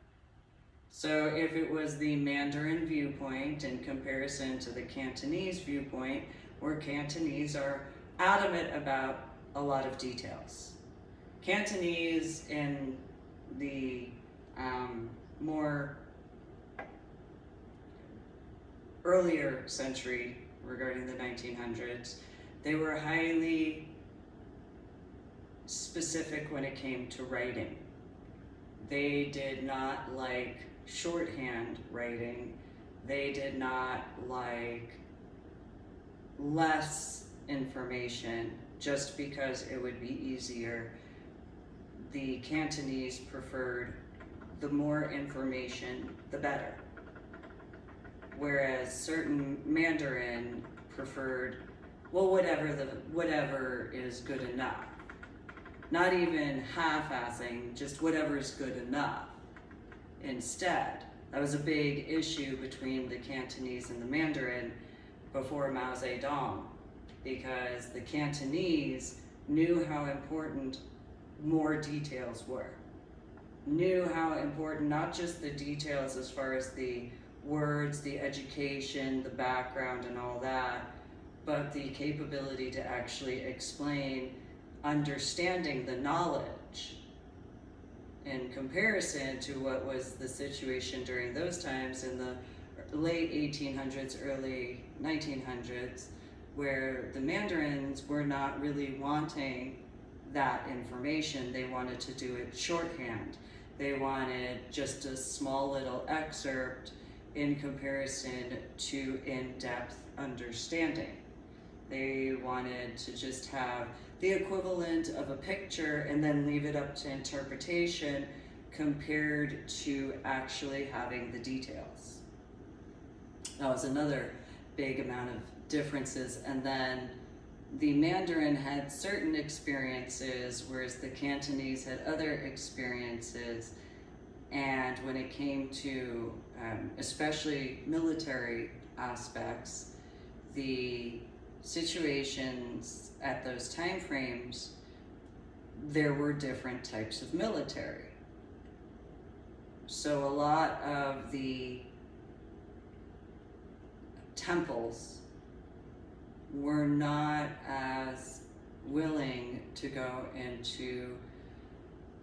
So if it was the Mandarin viewpoint in comparison to the Cantonese viewpoint, where Cantonese are adamant about a lot of details. Cantonese in the more earlier century, regarding the 1900s, they were highly specific when it came to writing. They did not like shorthand writing. They did not like less information just because it would be easier. The Cantonese preferred the more information, the better. Whereas certain Mandarin preferred, well, whatever is good enough. Not even half-assing, just whatever is good enough instead. That was a big issue between the Cantonese and the Mandarin before Mao Zedong, because the Cantonese knew how important more details were. Knew how important not just the details as far as the words, the education, the background and all that, but the capability to actually explain understanding the knowledge in comparison to what was the situation during those times in the late 1800s, early 1900s, where the Mandarins were not really wanting that information. They wanted to do it shorthand. They wanted just a small little excerpt in comparison to in-depth understanding. They wanted to just have the equivalent of a picture and then leave it up to interpretation compared to actually having the details. That was another big amount of differences. And then the Mandarin had certain experiences, whereas the Cantonese had other experiences. And when it came to especially military aspects, the situations at those time frames, there were different types of military. So a lot of the temples were not as willing to go into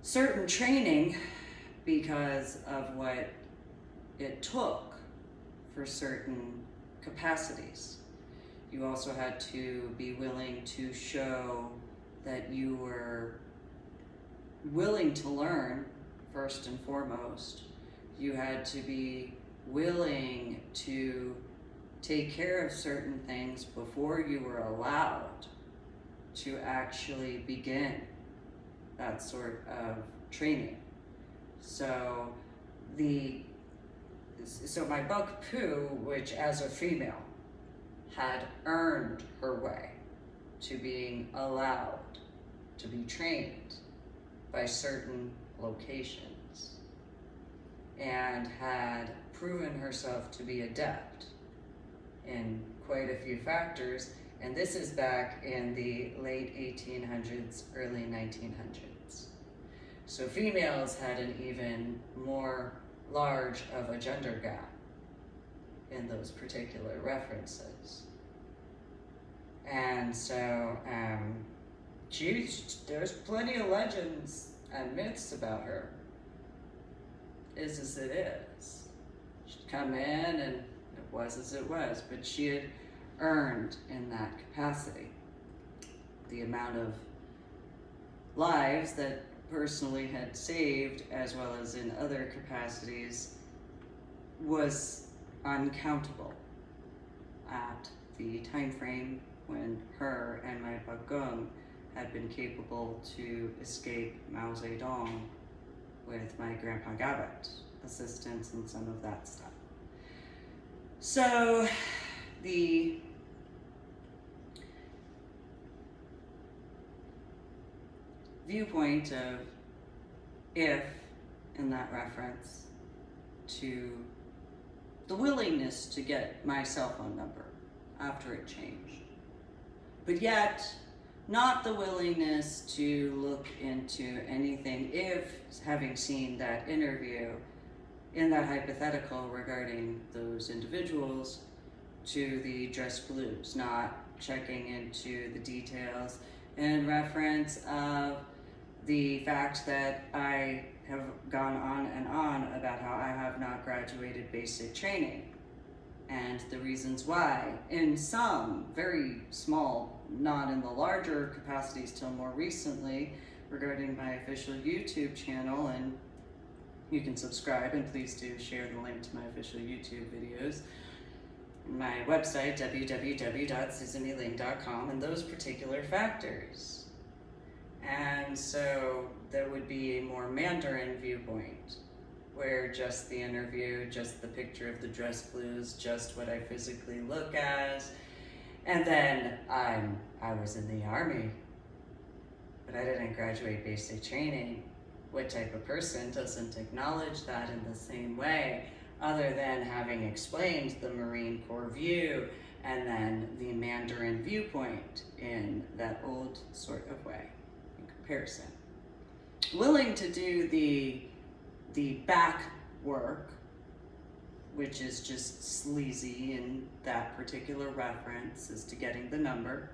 certain training because of what it took for certain capacities. You also had to be willing to show that you were willing to learn, first and foremost. You had to be willing to take care of certain things before you were allowed to actually begin that sort of training. So my buck Pooh, which as a female had earned her way to being allowed to be trained by certain locations and had proven herself to be adept in quite a few factors, and this is back in the late 1800s, early 1900s. So females had an even more large of a gender gap in those particular references. And so there's plenty of legends and myths about her. Is as it is. She'd come in and it was as it was, but she had earned in that capacity. The amount of lives that personally had saved, as well as in other capacities, was uncountable at the time frame when her and my Bagong had been capable to escape Mao Zedong with my Grandpa Gabbett assistance and some of that stuff. So the viewpoint of if in that reference to the willingness to get my cell phone number after it changed, but yet not the willingness to look into anything if, having seen that interview in that hypothetical regarding those individuals, to the dress blues, not checking into the details in reference of the fact that I have gone on and on about how I have not graduated basic training and the reasons why, in some very small, not in the larger capacities till more recently, regarding my official YouTube channel. And you can subscribe, and please do share the link to my official YouTube videos. My website, www.susanieling.com, and those particular factors. And so there would be a more Mandarin viewpoint, where just the interview, just the picture of the dress blues, just what I physically look as, and then I was in the army, but I didn't graduate basic training. What type of person doesn't acknowledge that in the same way, other than having explained the Marine Corps view and then the Mandarin viewpoint in that old sort of way in comparison? Willing to do the back work, which is just sleazy in that particular reference as to getting the number,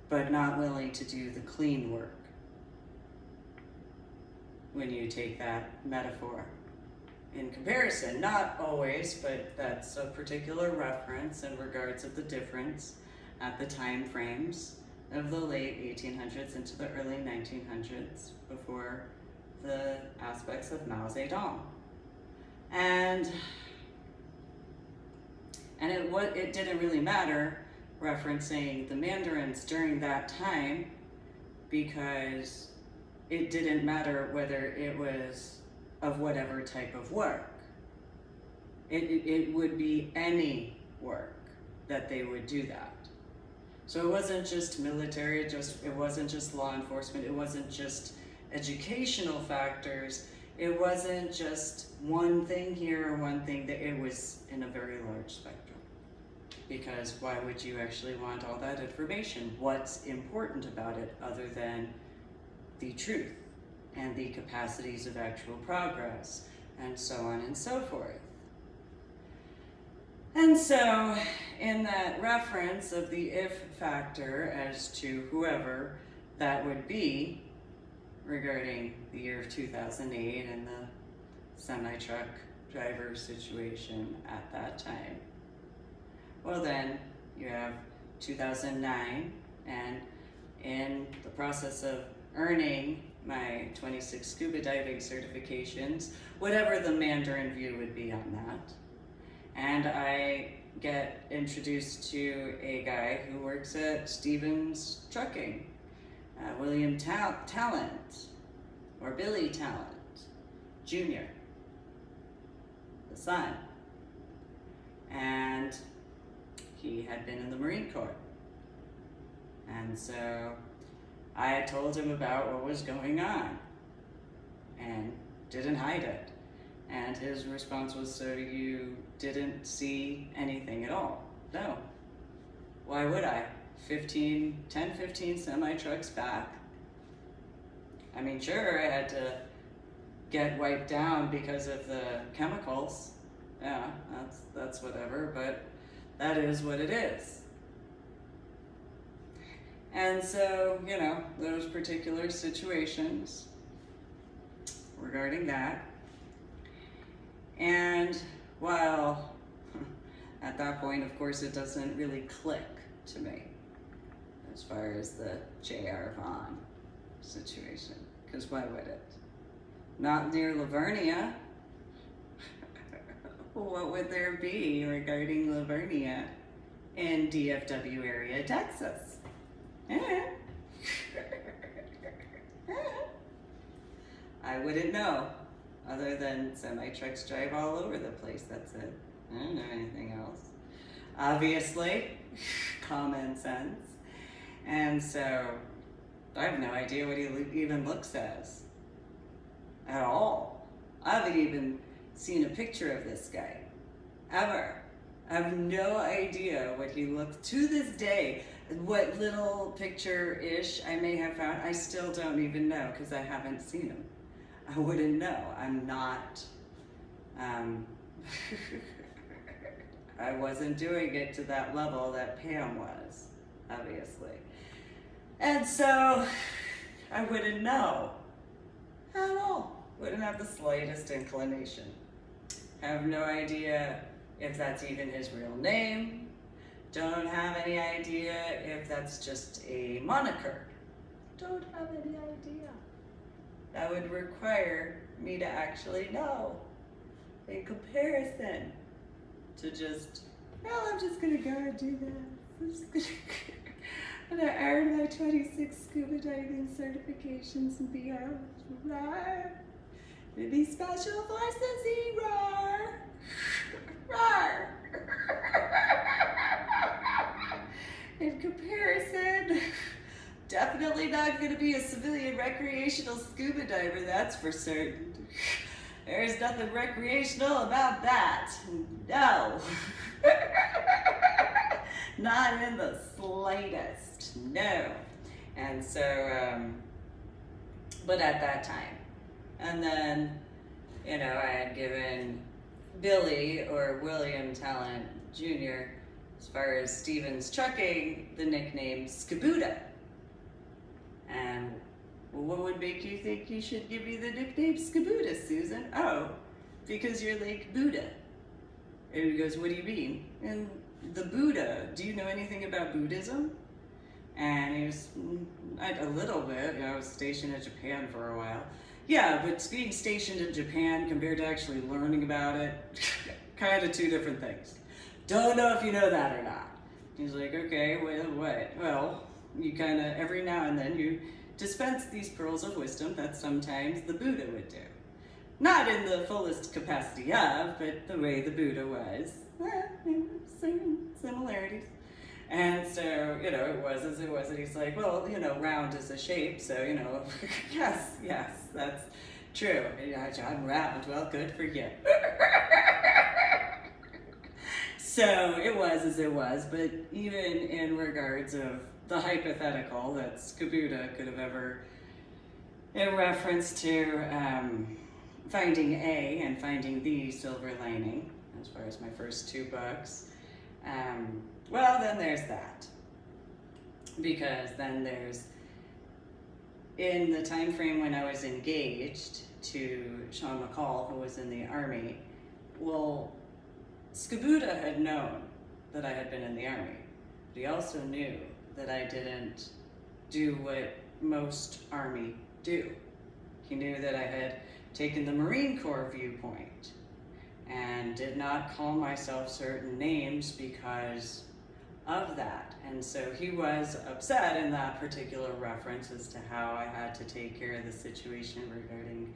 but not willing to do the clean work when you take that metaphor in comparison. Not always, but that's a particular reference in regards of the difference at the time frames of the late 1800s into the early 1900s, before the aspects of Mao Zedong. And it didn't really matter referencing the Mandarins during that time, because it didn't matter whether it was of whatever type of work. It would be any work that they would do that. So it wasn't just military, it wasn't just law enforcement, it wasn't just educational factors, it wasn't just one thing here or one thing there, it was in a very large spectrum. Because why would you actually want all that information? What's important about it other than the truth and the capacities of actual progress, and so on and so forth? And so, in that reference of the if factor as to whoever that would be regarding the year of 2008 and the semi-truck driver situation at that time, well then, you have 2009, and in the process of earning my 26 scuba diving certifications, whatever the Mandarin view would be on that, and I get introduced to a guy who works at Stevens Trucking, William Talent, or Billy Talent, Jr., the son. And he had been in the Marine Corps. And so I had told him about what was going on and didn't hide it. And his response was, so you didn't see anything at all? No. Why would I? 10, 15 semi-trucks back. I mean, sure, I had to get wiped down because of the chemicals. Yeah, that's whatever, but that is what it is. And so, you know, those particular situations regarding that. And while at that point, of course, it doesn't really click to me as far as the J.R. Vaughn situation, because why would it? Not near Livonia. What would there be regarding Livonia in DFW area, Texas? I wouldn't know, other than semi-trucks drive all over the place, that's it. I don't know anything else. Obviously, common sense. And so, I have no idea what he even looks as. At all. I haven't even seen a picture of this guy. Ever. I have no idea what he looks, to this day, what little picture-ish I may have found, I still don't even know, because I haven't seen him. I wouldn't know. I'm not, I wasn't doing it to that level that Pam was, obviously. And so, I wouldn't know at all. Wouldn't have the slightest inclination. I have no idea if that's even his real name. Don't have any idea if that's just a moniker. Don't have any idea. That would require me to actually know, in comparison to just, well, I'm just gonna go and do that. I'm gonna earn my 26 scuba diving certifications and be out. Rawr. Maybe special forces, roar. Rawr. In comparison, definitely not gonna be a civilian recreational scuba diver, that's for certain. There's nothing recreational about that. No. Not in the slightest. No. And so, but at that time. And then, you know, I had given Billy, or William Talent Jr., as far as Stevens Trucking, the nickname Skabuda. And what would make you think he should give you the nickname Skabuda, Susan? Oh, because you're like Buddha. And he goes, what do you mean? And the Buddha, do you know anything about Buddhism? And he was a little bit, I was stationed in Japan for a while. Yeah, but being stationed in Japan compared to actually learning about it, kind of two different things. Don't know if you know that or not. He's like, okay, what? Well, you kind of, every now and then, you dispense these pearls of wisdom that sometimes the Buddha would do. Not in the fullest capacity of, but the way the Buddha was. Similarities. And so, it was as it was. And he's like, well, round is a shape. So, yes, that's true. Yeah, I'm round. Well, good for you. So it was as it was. But even in regards of the hypothetical that Buddha could have ever, in reference to finding A and finding the silver lining, as far as my first two books, well, then there's that. Because then there's, in the time frame when I was engaged to Sean McCall, who was in the Army, well, Buddha had known that I had been in the Army, but he also knew that I didn't do what most Army do. He knew that I had taken the Marine Corps viewpoint and did not call myself certain names because of that. And so he was upset in that particular reference as to how I had to take care of the situation regarding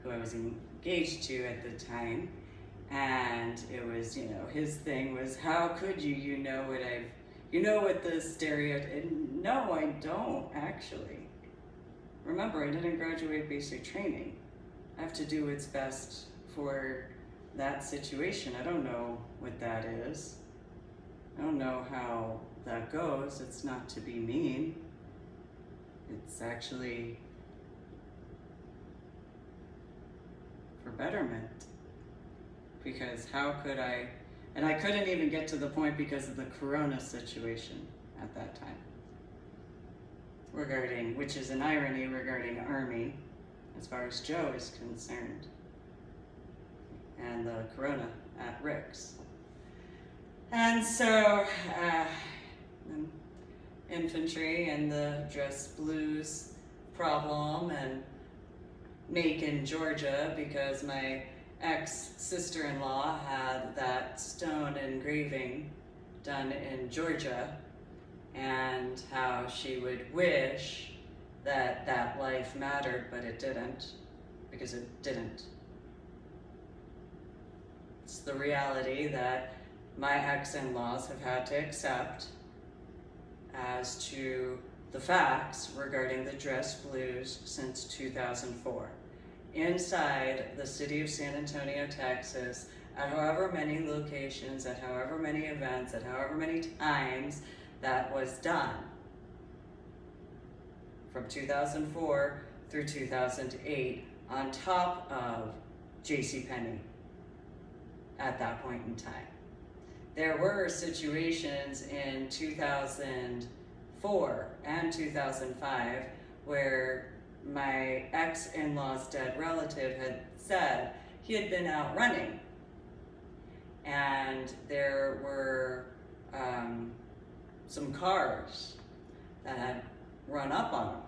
who I was engaged to at the time. And it was, his thing was, how could you, you know what the stereotype, no, I don't actually. Remember, I didn't graduate basic training. I have to do what's best for that situation. I don't know what that is. I don't know how that goes. It's not to be mean. It's actually for betterment. Because how could I, and I couldn't even get to the point because of the Corona situation at that time. Regarding, which is an irony regarding Army, as far as Joe is concerned. And the Corona at Rick's. And so, infantry and the dress blues problem, and Macon, Georgia, because my ex-sister-in-law had that stone engraving done in Georgia, and how she would wish that that life mattered, but it didn't, because it didn't. It's the reality that my ex-in-laws have had to accept as to the facts regarding the dress blues since 2004. Inside the city of San Antonio, Texas, at however many locations, at however many events, at however many times that was done. From 2004 through 2008, on top of JCPenney at that point in time. There were situations in 2004 and 2005 where my ex-in-law's dead relative had said he had been out running, and there were some cars that had run up on him.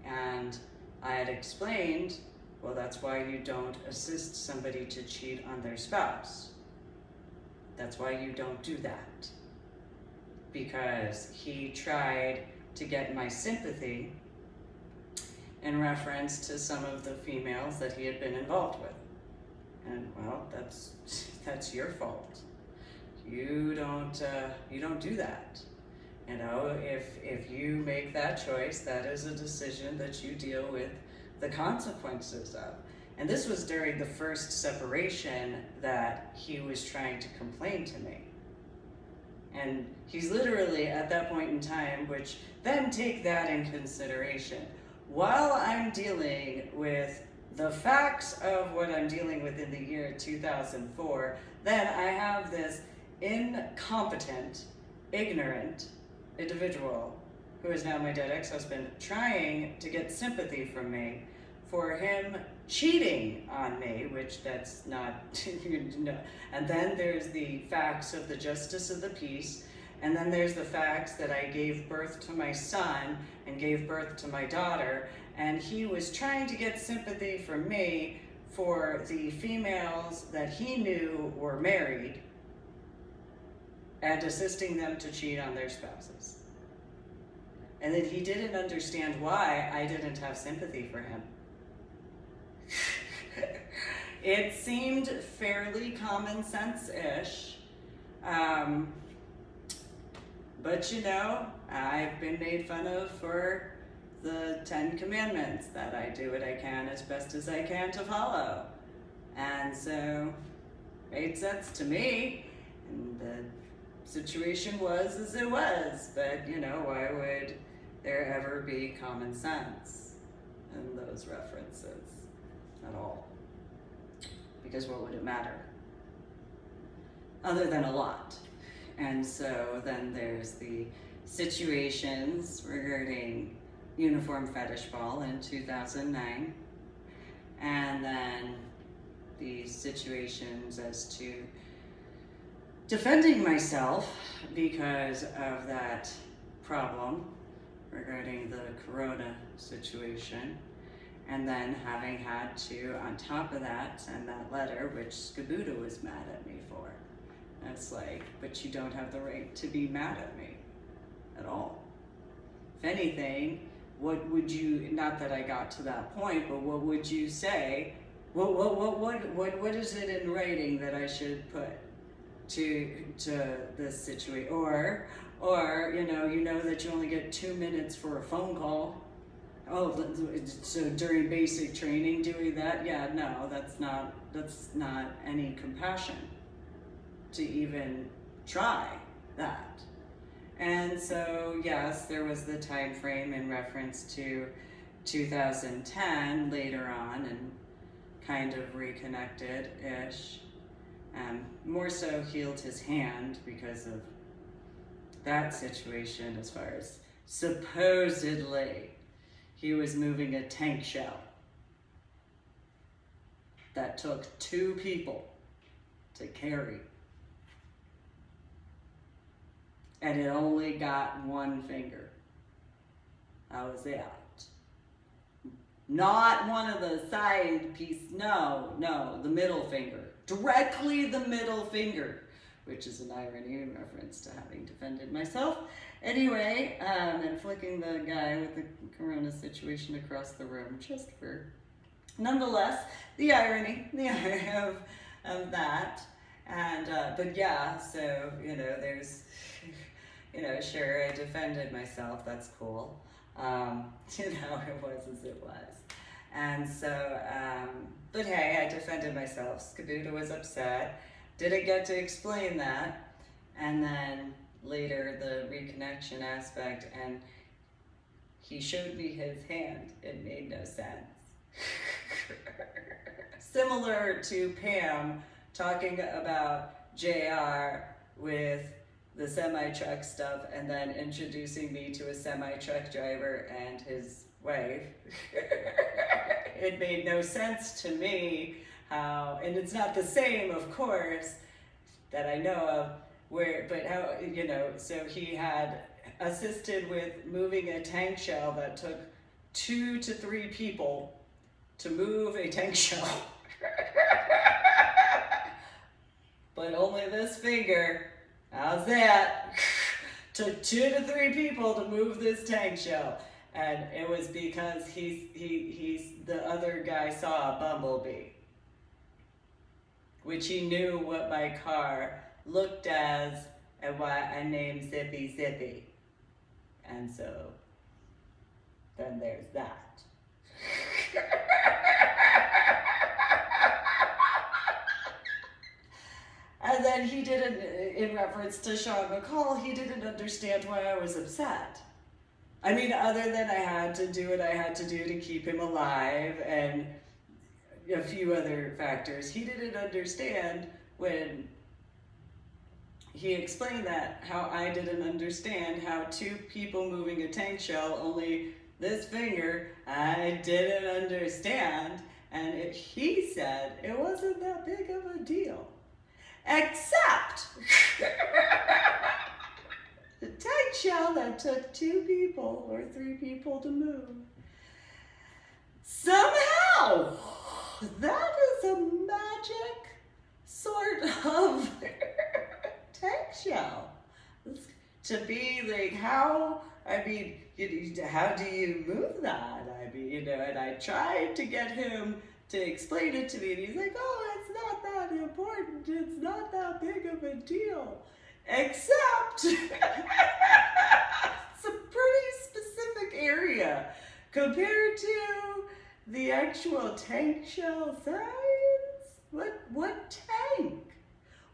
And I had explained, well, that's why you don't assist somebody to cheat on their spouse. That's why you don't do that. Because he tried to get my sympathy in reference to some of the females that he had been involved with. And well, that's your fault. You don't do that. If you make that choice, that is a decision that you deal with the consequences of. And this was during the first separation that he was trying to complain to me. And he's literally at that point in time, which then take that in consideration. While I'm dealing with the facts of what I'm dealing with in the year 2004, then I have this incompetent, ignorant individual who is now my dead ex-husband trying to get sympathy from me for him cheating on me, which that's not, no. And then there's the facts of the justice of the peace And then there's the fact that I gave birth to my son and gave birth to my daughter, and he was trying to get sympathy from me for the females that he knew were married and assisting them to cheat on their spouses. And that he didn't understand why I didn't have sympathy for him. It seemed fairly common sense-ish. But you know, I've been made fun of for the 10 Commandments, that I do what I can as best as I can to follow. And so, made sense to me. And the situation was as it was. But, you know, why would there ever be common sense in those references at all? Because what would it matter? Other than a lot. And so then there's the situations regarding uniform fetish ball in 2009. And then the situations as to defending myself because of that problem regarding the corona situation. And then having had to, on top of that, send that letter, which Skabuda was mad at me for. And it's like, but you don't have the right to be mad at me at all. If anything, what would you, not that I got to that point, but what would you say? What is it in writing that I should put to this situation? Or you know that you only get 2 minutes for a phone call. Oh, so during basic training doing that? Yeah, no, that's not any compassion to even try that. And so, yes, there was the time frame in reference to 2010 later on, and kind of reconnected-ish. More so healed his hand because of that situation, as far as supposedly he was moving a tank shell that took 2 people to carry. And it only got 1 finger. How was that? Not one of the side pieces, no, the middle finger. Directly the middle finger, which is an irony in reference to having defended myself. Anyway, and flicking the guy with the corona situation across the room, just for, nonetheless, the irony of that. And, but yeah, so, there's, sure, I defended myself, that's cool. It was as it was. And so, but hey, I defended myself. Skabuda was upset. Didn't get to explain that. And then later, the reconnection aspect, and he showed me his hand. It made no sense. Similar to Pam talking about JR with the semi-truck stuff, and then introducing me to a semi-truck driver and his wife. It made no sense to me how, and it's not the same, of course, that I know of, but how, so he had assisted with moving a tank shell that took 2 to 3 people to move a tank shell. But only this finger, how's that? Took 2 to 3 people to move this tank shell. And it was because the other guy saw a bumblebee, which he knew what my car looked as and why I named Zippy Zippy. And so, then there's that. And then he didn't, in reference to Sean McCall, he didn't understand why I was upset. I mean, other than I had to do what I had to do to keep him alive and a few other factors, he didn't understand when he explained that, how I didn't understand how 2 people moving a tank shell, only this finger, I didn't understand. And he said it wasn't that big of a deal. Except A tank shell that took 2 people or 3 people to move. Somehow, that is a magic sort of tank shell. To be like, how, I mean, how do you move that? I mean, and I tried to get him to explain it to me, and he's like, oh, it's not that important. It's not that big of a deal. Except, it's a pretty specific area compared to the actual tank shell size. What tank?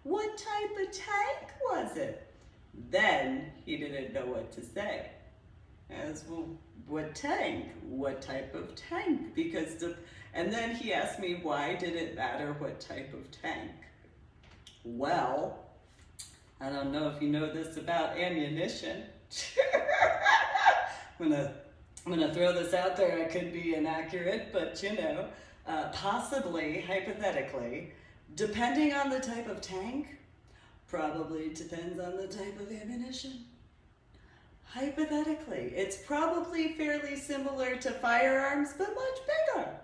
What type of tank was it? Then he didn't know what to say. As well, what tank? What type of tank? And then he asked me, why did it matter what type of tank? Well, I don't know if you know this about ammunition. I'm gonna throw this out there. I could be inaccurate, but possibly, hypothetically, depending on the type of tank, probably depends on the type of ammunition. Hypothetically, it's probably fairly similar to firearms, but much bigger.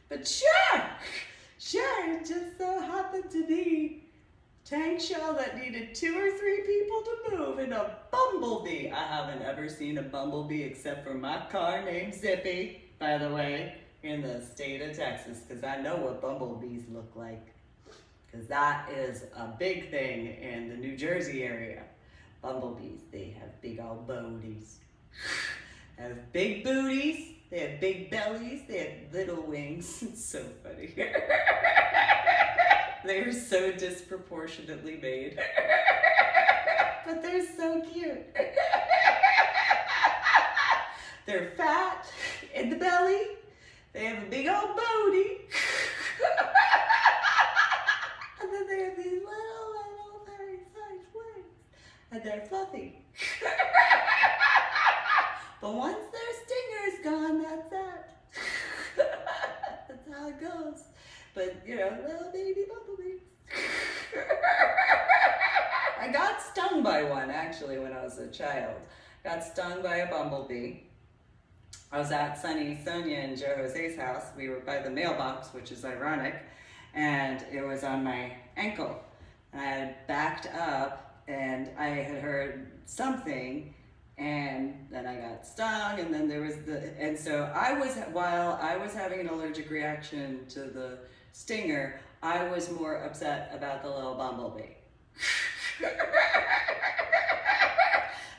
But sure, it just so happened to be tank shell that needed 2 or 3 people to move in a bumblebee. I haven't ever seen a bumblebee except for my car named Zippy, by the way, in the state of Texas, because I know what bumblebees look like. Because that is a big thing in the New Jersey area. Bumblebees, they have big old booties. They have big booties, they have big bellies, they have little wings. It's so funny. They're so disproportionately made. But they're so cute. They're fat in the belly. They have a big old booty. And then they have these little, very sized wings. And they're fluffy. But once their stinger's gone, that's it. That's how it goes. But, little baby bumblebees. I got stung by one, actually, when I was a child. Got stung by a bumblebee. I was at Sunny, Sonia, and Joe Jose's house. We were by the mailbox, which is ironic, and it was on my ankle. And I had backed up, and I had heard something, and then I got stung, and then there was so while I was having an allergic reaction to the stinger, I was more upset about the little bumblebee.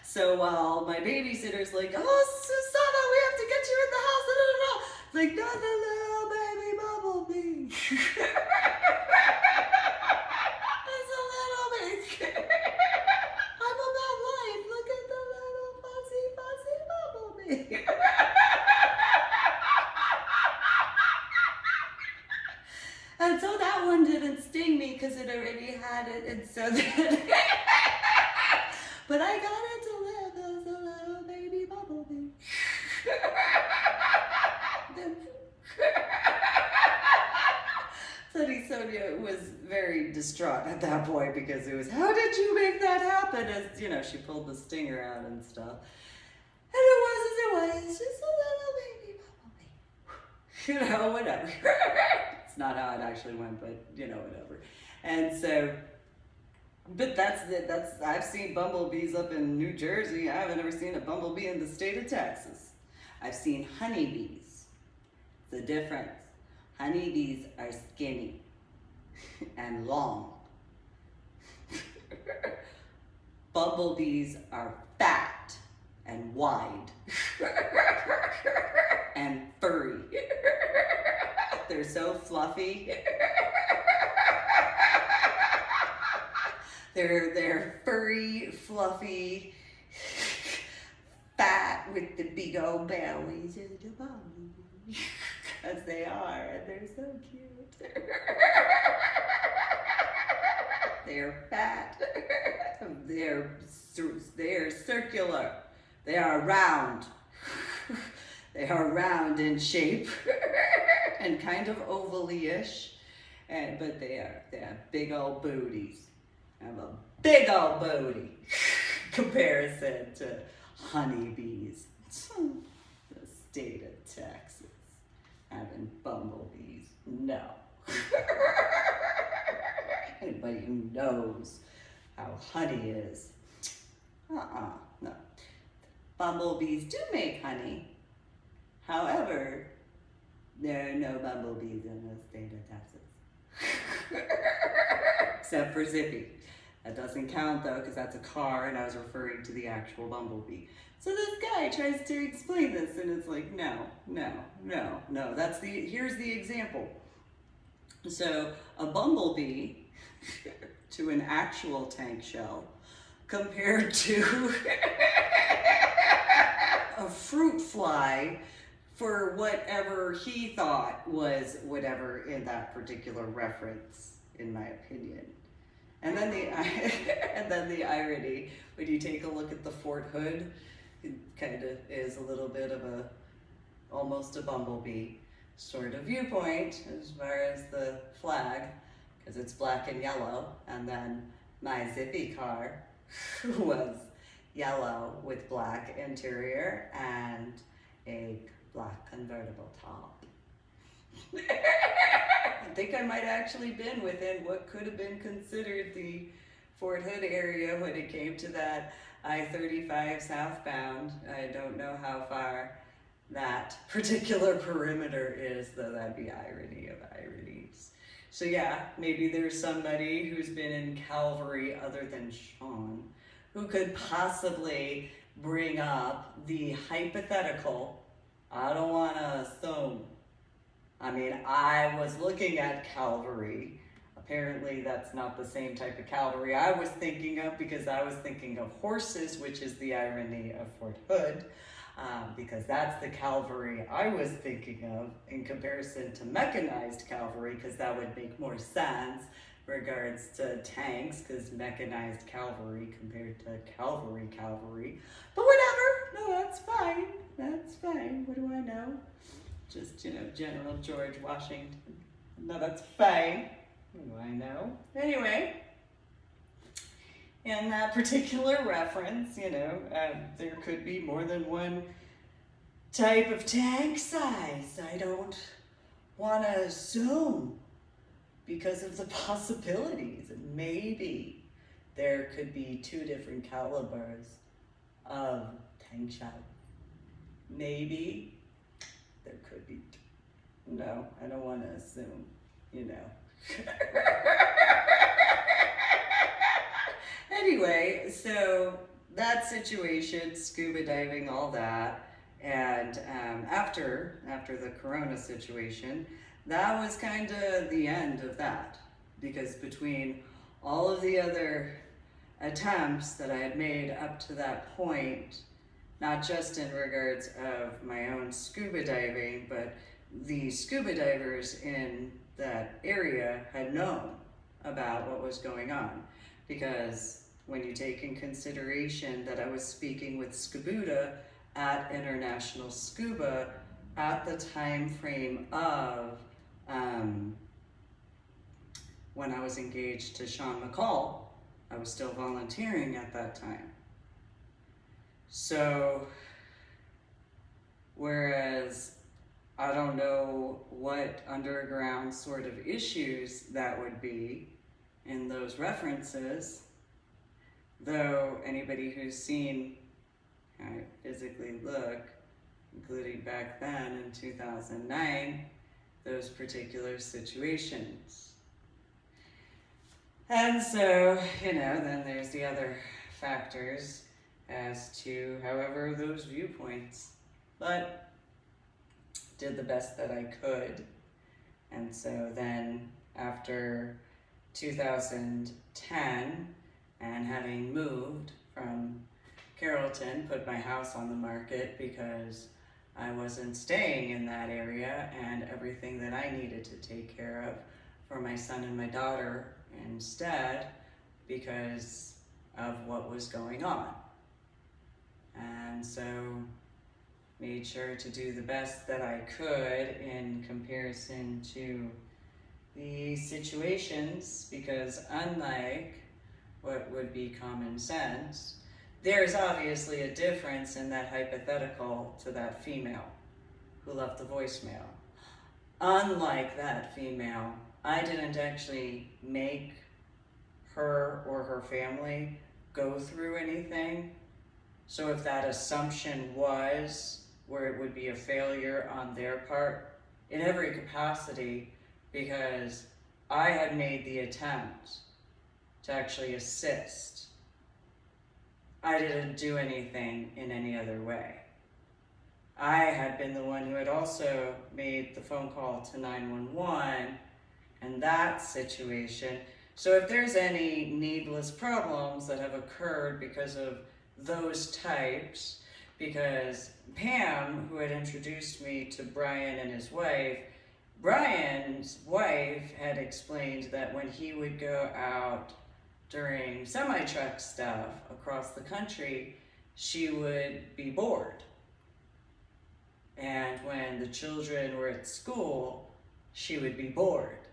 So while my babysitter's like, oh, Susanna, we have to get you in the house, it's like, not the little baby bumblebee. It's a little bit. I'm about life. Look at the little fuzzy bumblebee. And so that one didn't sting me because it already had it, and so then, but I got it to live as a little baby bumblebee. Sunny Sonia was very distraught at that point because it was, how did you make that happen? As she pulled the stinger out and stuff. And it was as it was, just a little baby bumblebee. Whatever. It's not how it actually went, but whatever. And so, but that's I've seen bumblebees up in New Jersey. I haven't ever seen a bumblebee in the state of Texas. I've seen honeybees. The difference. Honeybees are skinny and long. Bumblebees are fat and wide and furry. They're so fluffy. They're furry, fluffy, fat with the big old bellies of the bumblebee. As they are, and they're so cute. They're fat. They're circular. They are round. They are round in shape and kind of ovally-ish. But they have big old booties. I have a big old booty comparison to honeybees. The state of Texas having bumblebees. No. Anybody who knows how honey is. No. Bumblebees do make honey. However, there are no bumblebees in the state of Texas. Except for Zippy. That doesn't count though, because that's a car and I was referring to the actual bumblebee. So this guy tries to explain this and it's like, no. Here's the example. So a bumblebee to an actual tank shell compared to a fruit fly for whatever he thought was whatever in that particular reference, in my opinion. And then the irony, when you take a look at the Fort Hood, it kind of is a little bit of almost a bumblebee sort of viewpoint as far as the flag, because it's black and yellow, and then my Zippy car was yellow with black interior and a black convertible top. I think I might actually been within what could have been considered the Fort Hood area when it came to that I-35 southbound. I don't know how far that particular perimeter is, though that'd be irony of ironies. So yeah, maybe there's somebody who's been in Calvary other than Sean who could possibly bring up the hypothetical. I don't want to assume. I mean, I was looking at Calvary. Apparently that's not the same type of Calvary I was thinking of, because I was thinking of horses, which is the irony of Fort Hood, because that's the Calvary I was thinking of in comparison to mechanized Calvary, because that would make more sense in regards to tanks, because mechanized cavalry compared to cavalry. But whatever, no, that's fine. What do I know? Just, General George Washington. No, that's fine. What do I know? Anyway, in that particular reference, there could be more than one type of tank size. I don't want to assume because of the possibilities. Maybe there could be 2 different calibers of tank shell. Maybe there could be. No, I don't want to assume, Anyway, so that situation, scuba diving, all that, and after the Corona situation, that was kind of the end of that, because between all of the other attempts that I had made up to that point, not just in regards of my own scuba diving, but the scuba divers in that area had known about what was going on. Because when you take in consideration that I was speaking with Scubuda at International Scuba at the time frame of when I was engaged to Sean McCall, I was still volunteering at that time. So, whereas I don't know what underground sort of issues that would be in those references, though anybody who's seen how I physically look, including back then in 2009, those particular situations. And so, then there's the other factors as to however those viewpoints, but did the best that I could. And so then after 2010, and having moved from Carrollton, put my house on the market because I wasn't staying in that area, and everything that I needed to take care of for my son and my daughter instead, because of what was going on. And so made sure to do the best that I could in comparison to the situations, because unlike what would be common sense, there's obviously a difference in that hypothetical to that female who left the voicemail. Unlike that female, I didn't actually make her or her family go through anything. So if that assumption was where it would be a failure on their part, in every capacity, because I had made the attempt to actually assist, I didn't do anything in any other way. I had been the one who had also made the phone call to 911 and that situation. So if there's any needless problems that have occurred because of those types, because Pam, who had introduced me to Brian and his wife, Brian's wife had explained that when he would go out during semi-truck stuff across the country, she would be bored. And when the children were at school, she would be bored.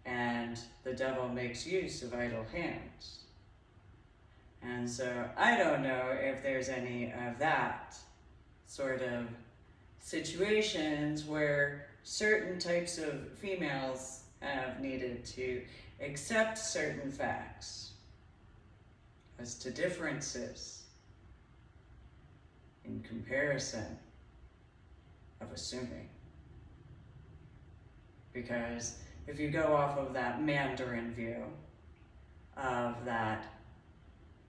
And the devil makes use of idle hands. And so I don't know if there's any of that sort of situations where certain types of females have needed to accept certain facts as to differences in comparison of assuming. Because if you go off of that Mandarin view of that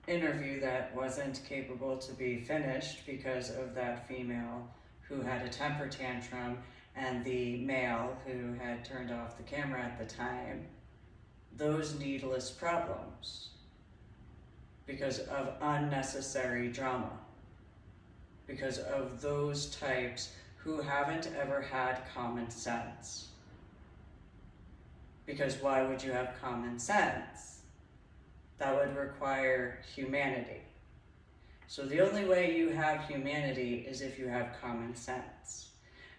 interview that wasn't capable to be finished because of that female who had a temper tantrum and the male who had turned off the camera at the time, those needless problems because of unnecessary drama, because of those types who haven't ever had common sense. Because why would you have common sense? That would require humanity. So the only way you have humanity is if you have common sense.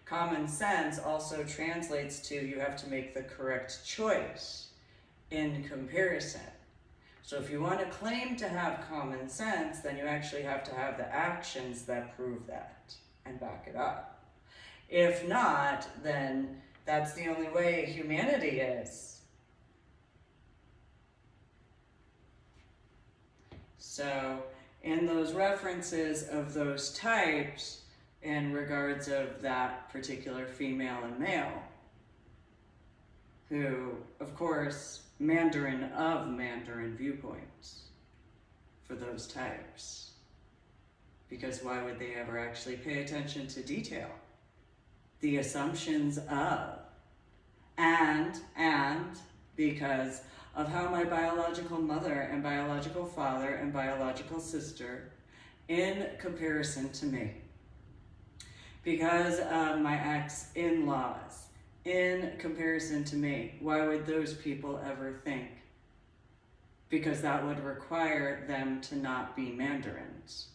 Common sense also translates to you have to make the correct choice in comparison. So if you want to claim to have common sense, then you actually have to have the actions that prove that and back it up. If not, then that's the only way humanity is. So in those references of those types in regards of that particular female and male, who, of course, Mandarin of Mandarin viewpoints for those types. Because why would they ever actually pay attention to detail? The assumptions of, and because of how my biological mother and biological father and biological sister in comparison to me. Because of my ex-in-laws in comparison to me. Why would those people ever think? Because that would require them to not be Mandarins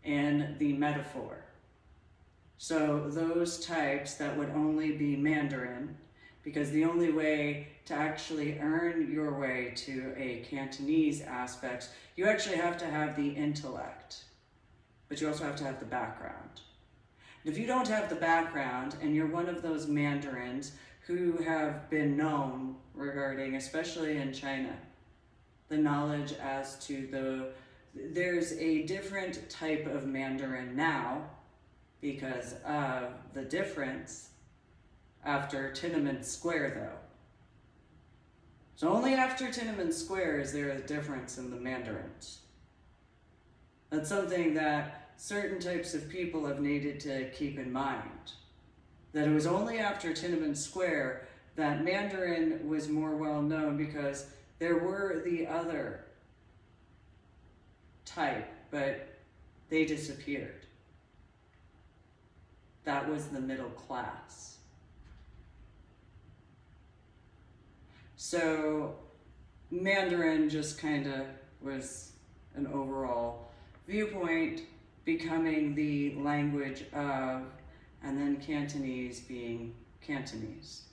in the metaphor. So those types that would only be Mandarin, because the only way to actually earn your way to a Cantonese aspect, you actually have to have the intellect, but you also have to have the background. If you don't have the background and you're one of those Mandarins who have been known regarding, especially in China, the knowledge as to there's a different type of Mandarin now because of the difference after Tiananmen Square though. So only after Tiananmen Square is there a difference in the Mandarins. That's something that certain types of people have needed to keep in mind. That it was only after Tiananmen Square that Mandarin was more well known because there were the other type, but they disappeared. That was the middle class. So Mandarin just kind of was an overall viewpoint, becoming the language of, and then Cantonese being Cantonese.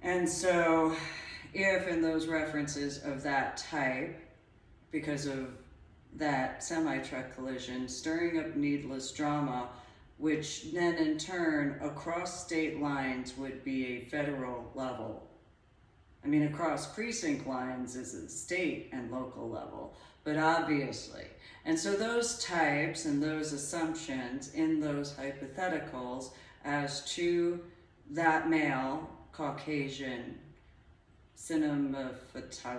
And so, if in those references of that type, because of that semi-truck collision, stirring up needless drama, which then in turn across state lines would be a federal level. I mean, across precinct lines is a state and local level, but obviously. And so those types and those assumptions in those hypotheticals as to that male, Caucasian, cinema,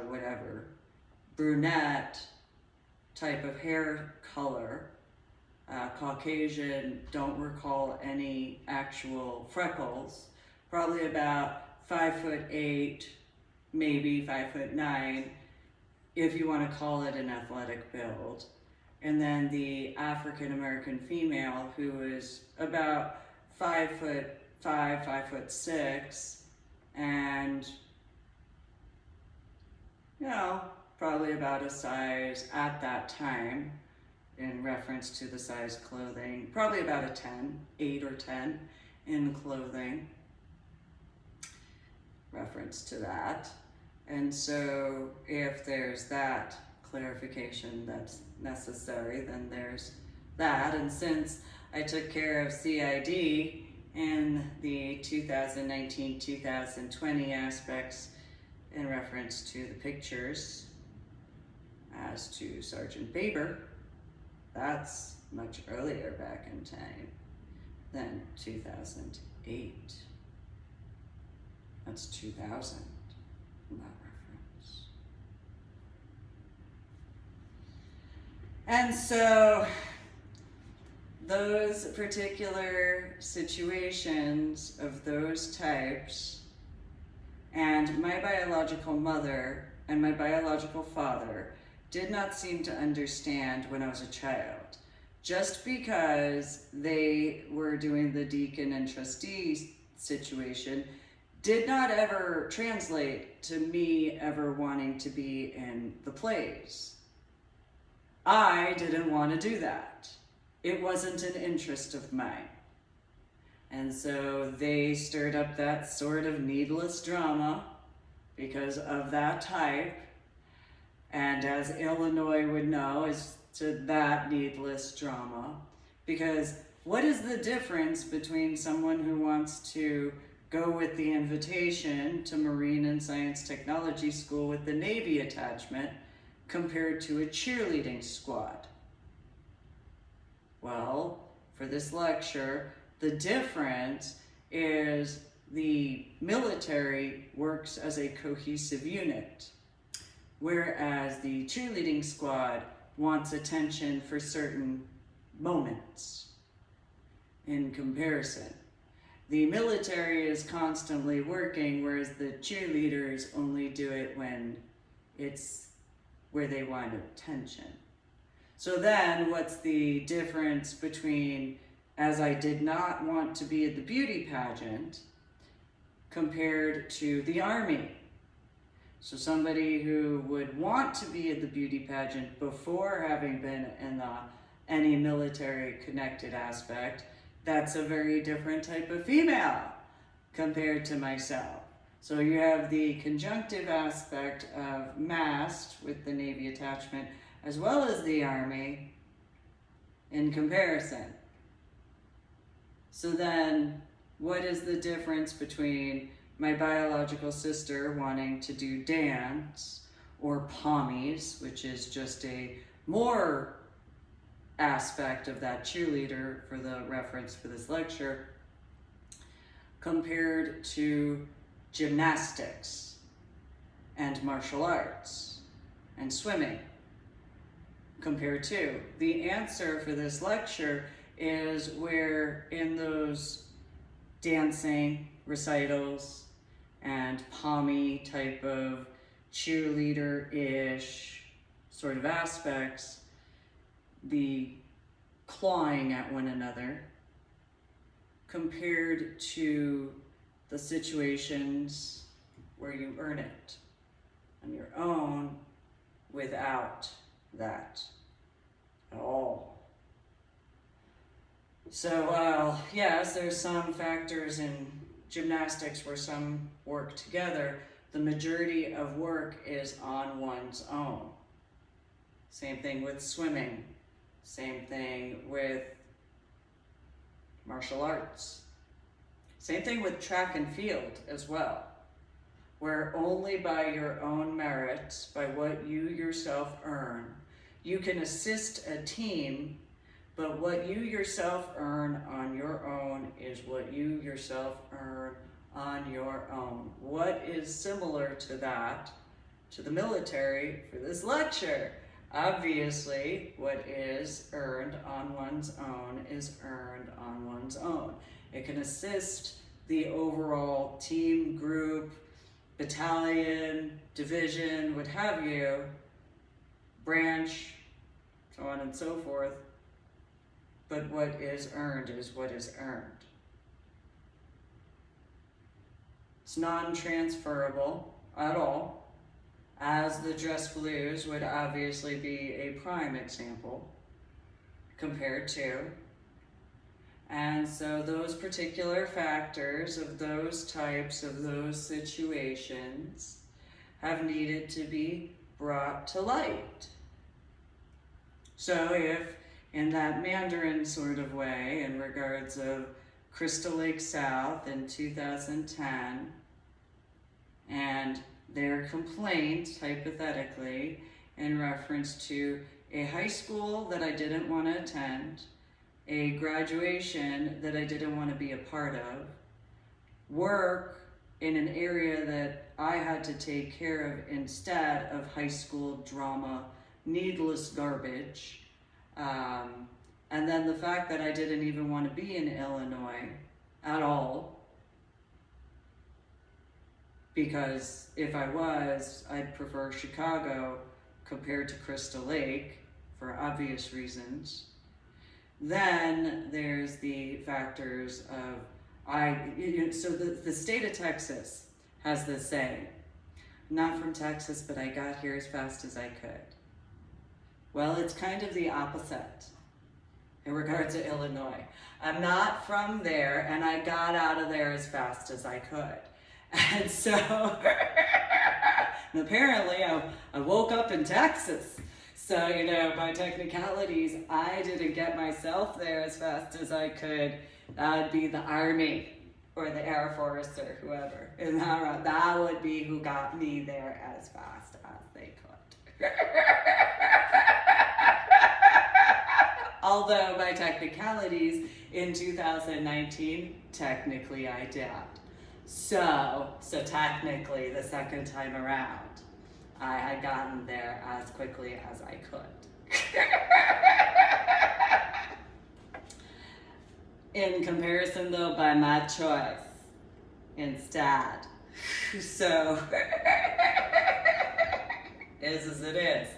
whatever, brunette type of hair color, Caucasian, don't recall any actual freckles, probably about 5'8", maybe 5'9", if you want to call it an athletic build. And then the African American female, who is about 5'5", 5'6", and probably about a size at that time, in reference to the size clothing, probably about a 10, 8 or 10 in clothing, reference to that. And so if there's that clarification that's necessary, then there's that. And since I took care of CID in the 2019-2020 aspects in reference to the pictures as to Sergeant Baber, that's much earlier back in time than 2008. That's 2000 in that reference. And so those particular situations of those types, and my biological mother and my biological father did not seem to understand when I was a child. Just because they were doing the deacon and trustee situation did not ever translate to me ever wanting to be in the plays. I didn't want to do that. It wasn't an interest of mine. And so they stirred up that sort of needless drama because of that type. And as Illinois would know, as to that needless drama. Because what is the difference between someone who wants to go with the invitation to Marine and Science Technology School with the Navy attachment compared to a cheerleading squad? Well, for this lecture, the difference is the military works as a cohesive unit, whereas the cheerleading squad wants attention for certain moments. In comparison, the military is constantly working, whereas the cheerleaders only do it when it's where they want attention. So then what's the difference between, as I did not want to be at the beauty pageant, compared to the Army? So somebody who would want to be at the beauty pageant before having been in any military connected aspect, that's a very different type of female compared to myself. So you have the conjunctive aspect of masked with the Navy attachment as well as the Army in comparison. So then what is the difference between my biological sister wanting to do dance or pommies, which is just a more aspect of that cheerleader for the reference for this lecture, compared to gymnastics and martial arts and swimming? Compared to, the answer for this lecture is where in those dancing recitals and pommy type of cheerleader-ish sort of aspects, the clawing at one another, compared to the situations where you earn it on your own without that at all. So while yes, there's some factors in gymnastics where some work together, the majority of work is on one's own. Same thing with swimming. Same thing with martial arts. Same thing with track and field as well, where only by your own merits, by what you yourself earn, you can assist a team, but what you yourself earn on your own is what you yourself earn on your own. What is similar to that, to the military for this lecture? Obviously, what is earned on one's own is earned on one's own. It can assist the overall team, group, battalion, division, what have you, branch, so on and so forth. But what is earned is what is earned. It's non-transferable at all, as the dress blues would obviously be a prime example compared to. And so those particular factors of those types of those situations have needed to be brought to light. So if in that Mandarin sort of way, in regards of Crystal Lake South in 2010, and their complaint, hypothetically, in reference to a high school that I didn't want to attend, a graduation that I didn't want to be a part of, work in an area that I had to take care of instead of high school drama, needless garbage, and then the fact that I didn't even want to be in Illinois at all, because if I was, I'd prefer Chicago compared to Crystal Lake for obvious reasons. Then there's the factors of, so the state of Texas has this saying, not from Texas, but I got here as fast as I could. Well, it's kind of the opposite in regards to Illinois. I'm not from there, and I got out of there as fast as I could. And so, and apparently I woke up in Texas. So, by technicalities, I didn't get myself there as fast as I could. That would be the Army or the Air Force or whoever. And that would be who got me there as fast as they could. Although by technicalities, in 2019, technically I did. So technically, the second time around, I had gotten there as quickly as I could. In comparison, though, by my choice instead. So, is as it is.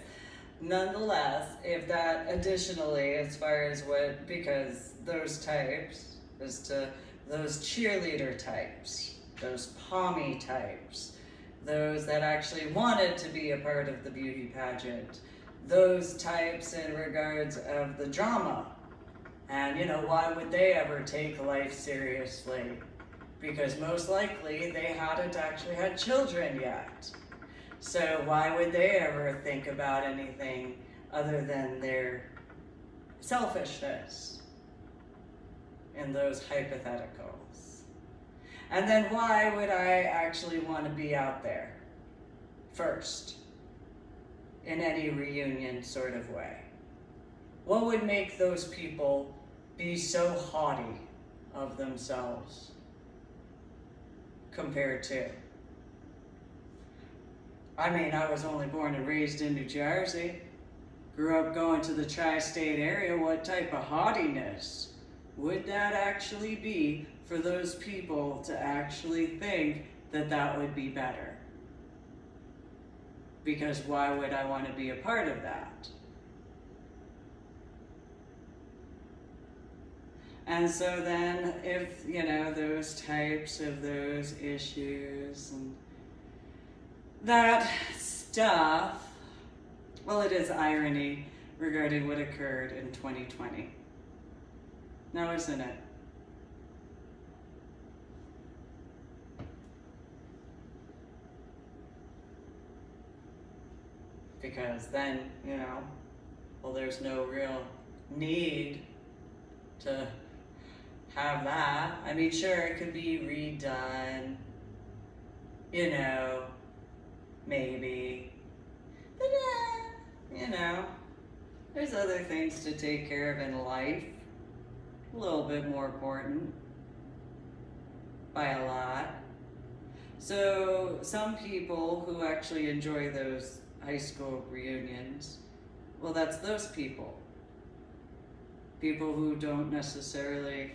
Nonetheless, if that additionally, as far as what, because those types, as to those cheerleader types, those pommy types, those that actually wanted to be a part of the beauty pageant, those types in regards of the drama. And why would they ever take life seriously? Because most likely they hadn't actually had children yet. So why would they ever think about anything other than their selfishness in those hypotheticals? And then why would I actually want to be out there first in any reunion sort of way? What would make those people be so haughty of themselves compared to? I mean, I was only born and raised in New Jersey, grew up going to the tri-state area. What type of haughtiness would that actually be for those people to actually think that that would be better? Because why would I want to be a part of that? And so then if, those types of those issues and that stuff, well, it is irony regarding what occurred in 2020. Now, isn't it? because then, well, there's no real need to have that. I mean, sure, it could be redone, maybe. But, there's other things to take care of in life. A little bit more important by a lot. So some people who actually enjoy those high school reunions, well, that's those people. People who don't necessarily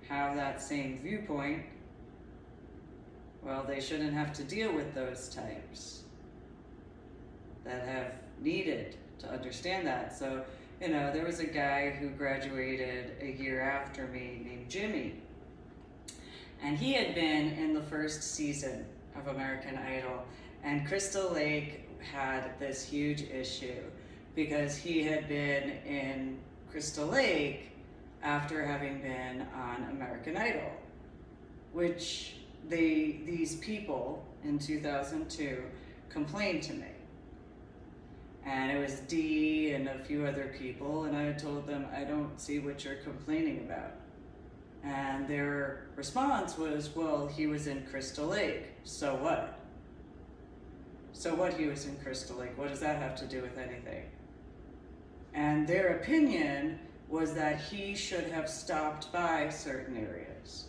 have that same viewpoint, well, they shouldn't have to deal with those types that have needed to understand that. So, there was a guy who graduated a year after me named Jimmy. And he had been in the first season of American Idol. And Crystal Lake had this huge issue because he had been in Crystal Lake after having been on American Idol, which these people in 2002 complained to me. And it was Dee and a few other people, and I had told them, I don't see what you're complaining about. And their response was, well, he was in Crystal Lake, so what? So what, he was in Crystal Lake? What does that have to do with anything? And their opinion was that he should have stopped by certain areas,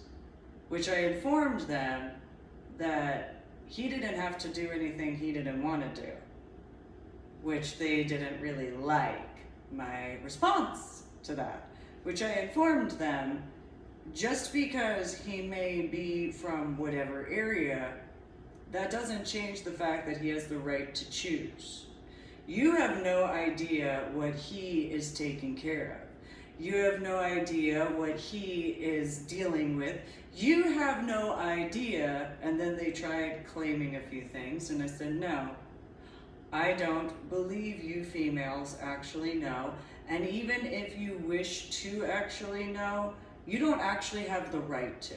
which I informed them that he didn't have to do anything he didn't want to do, which they didn't really like my response to that, which I informed them, just because he may be from whatever area, that doesn't change the fact that he has the right to choose. You have no idea what he is taking care of. You have no idea what he is dealing with. You have no idea. And then they tried claiming a few things, and I said, no, I don't believe you females actually know. And even if you wish to actually know, you don't actually have the right to.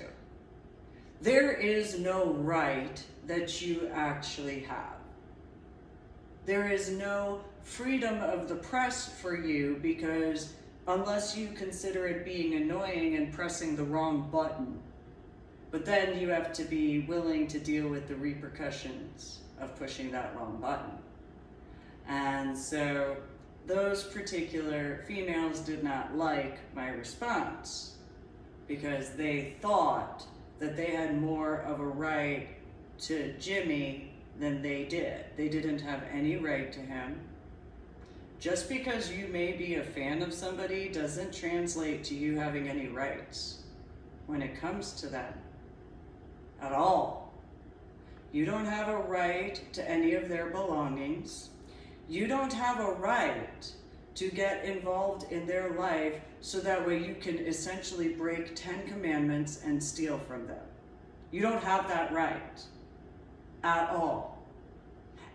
There is no right that you actually have. There is no freedom of the press for you, because unless you consider it being annoying and pressing the wrong button, but then you have to be willing to deal with the repercussions of pushing that wrong button. And so those particular females did not like my response, because they thought that they had more of a right to Jimmy than they did. They didn't have any right to him. Just because you may be a fan of somebody doesn't translate to you having any rights when it comes to them at all. You don't have a right to any of their belongings. You don't have a right to get involved in their life so that way you can essentially break 10 commandments and steal from them. You don't have that right at all.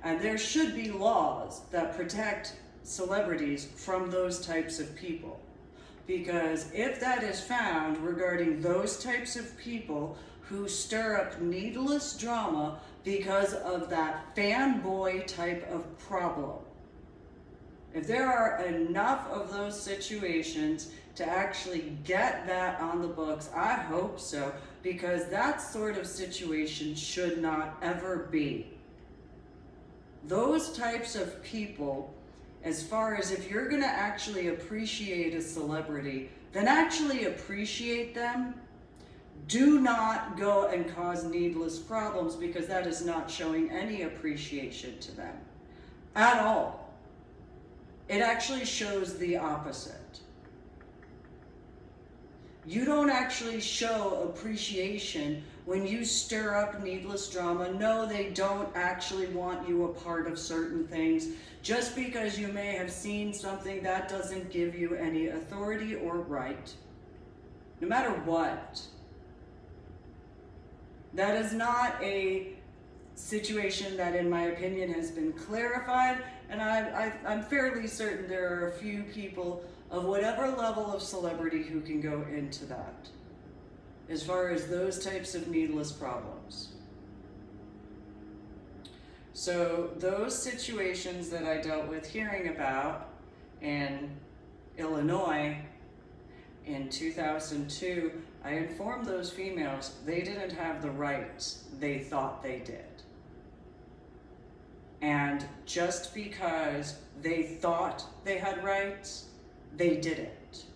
And there should be laws that protect celebrities from those types of people. Because if that is found regarding those types of people who stir up needless drama because of that fanboy type of problem, if there are enough of those situations to actually get that on the books, I hope so, because that sort of situation should not ever be. Those types of people, as far as if you're going to actually appreciate a celebrity, then actually appreciate them. Do not go and cause needless problems, because that is not showing any appreciation to them at all. It actually shows the opposite. You don't actually show appreciation when you stir up needless drama. No, they don't actually want you a part of certain things. Just because you may have seen something, that doesn't give you any authority or right. No matter what. That is not a situation that, in my opinion, has been clarified, and I'm fairly certain there are a few people of whatever level of celebrity who can go into that, as far as those types of needless problems. So those situations that I dealt with hearing about in Illinois in 2002, I informed those females they didn't have the rights they thought they did. And just because they thought they had rights, they didn't.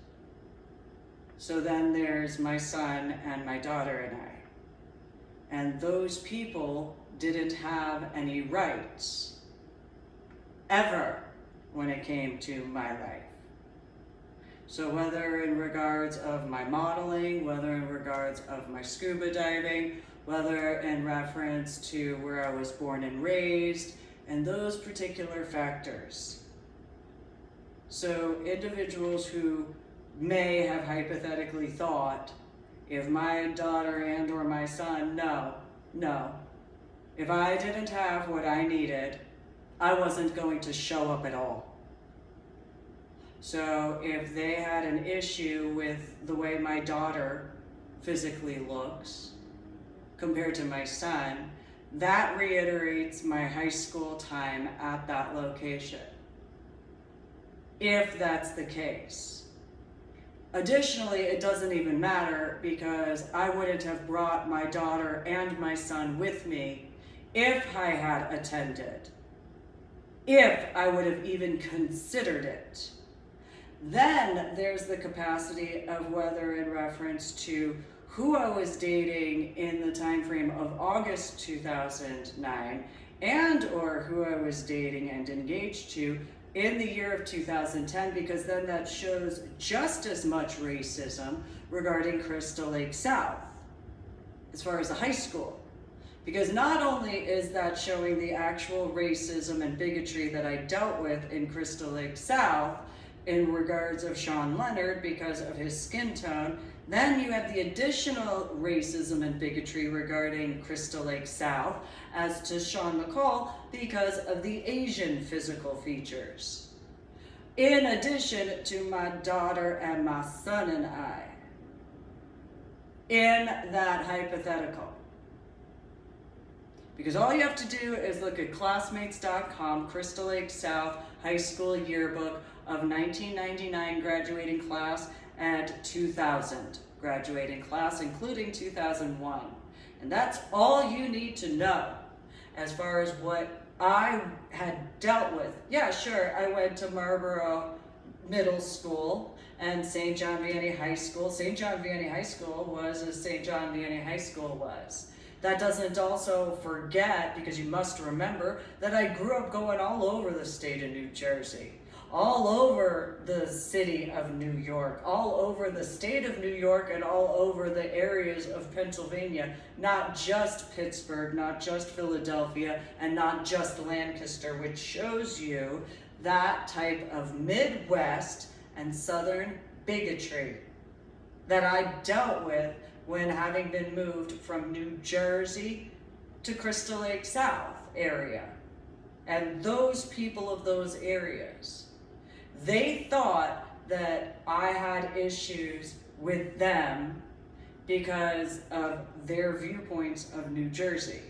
So then there's my son and my daughter and I. And those people didn't have any rights ever when it came to my life. So whether in regards of my modeling, whether in regards of my scuba diving, whether in reference to where I was born and raised, and those particular factors. So individuals who may have hypothetically thought, if my daughter and or my son, no. If I didn't have what I needed, I wasn't going to show up at all. So if they had an issue with the way my daughter physically looks compared to my son, that reiterates my high school time at that location, if that's the case. Additionally, it doesn't even matter because I wouldn't have brought my daughter and my son with me if I had attended, if I would have even considered it. Then there's the capacity of whether in reference to who I was dating in the time frame of August 2009 and or who I was dating and engaged to in the year of 2010, because then that shows just as much racism regarding Crystal Lake South as far as the high school. Because not only is that showing the actual racism and bigotry that I dealt with in Crystal Lake South in regards of Sean Leonard because of his skin tone, then you have the additional racism and bigotry regarding Crystal Lake South as to Sean McCall because of the Asian physical features. In addition to my daughter and my son and I, in that hypothetical. Because all you have to do is look at classmates.com, Crystal Lake South High School Yearbook of 1999 graduating class and 2000 graduating class, including 2001. And that's all you need to know as far as what I had dealt with. Yeah, sure, I went to Marlboro Middle School and St. John Vianney High School. St. John Vianney High School was as St. John Vianney High School was. That doesn't also forget, because you must remember, that I grew up going all over the state of New Jersey, all over the city of New York, all over the state of New York, and all over the areas of Pennsylvania, not just Pittsburgh, not just Philadelphia, and not just Lancaster, which shows you that type of Midwest and Southern bigotry that I dealt with when having been moved from New Jersey to Crystal Lake South area. And those people of those areas, they thought that I had issues with them because of their viewpoints of New Jersey.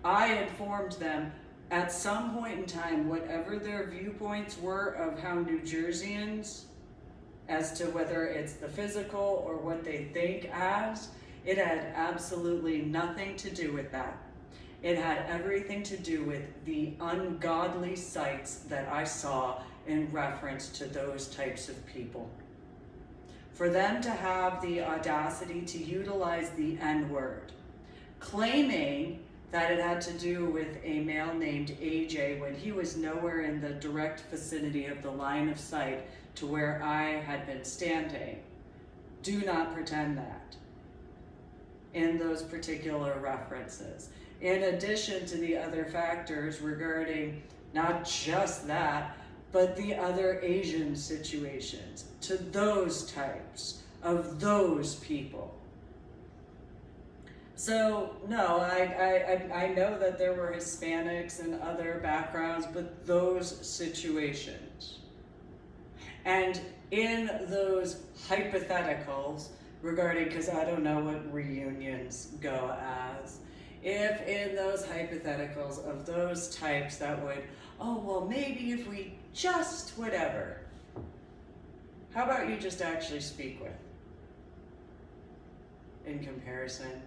I informed them at some point in time, whatever their viewpoints were of how New Jerseyans, as to whether it's the physical or what they think as, it had absolutely nothing to do with that. It had everything to do with the ungodly sights that I saw in reference to those types of people. For them to have the audacity to utilize the N-word, claiming that it had to do with a male named AJ when he was nowhere in the direct vicinity of the line of sight to where I had been standing. Do not pretend that in those particular references. In addition to the other factors regarding not just that, but the other Asian situations, to those types of those people. So no, I know that there were Hispanics and other backgrounds, but those situations. And in those hypotheticals regarding, because I don't know what reunions go as, if in those hypotheticals of those types that would, oh, well, maybe if we just whatever, how about you just actually speak with in comparison?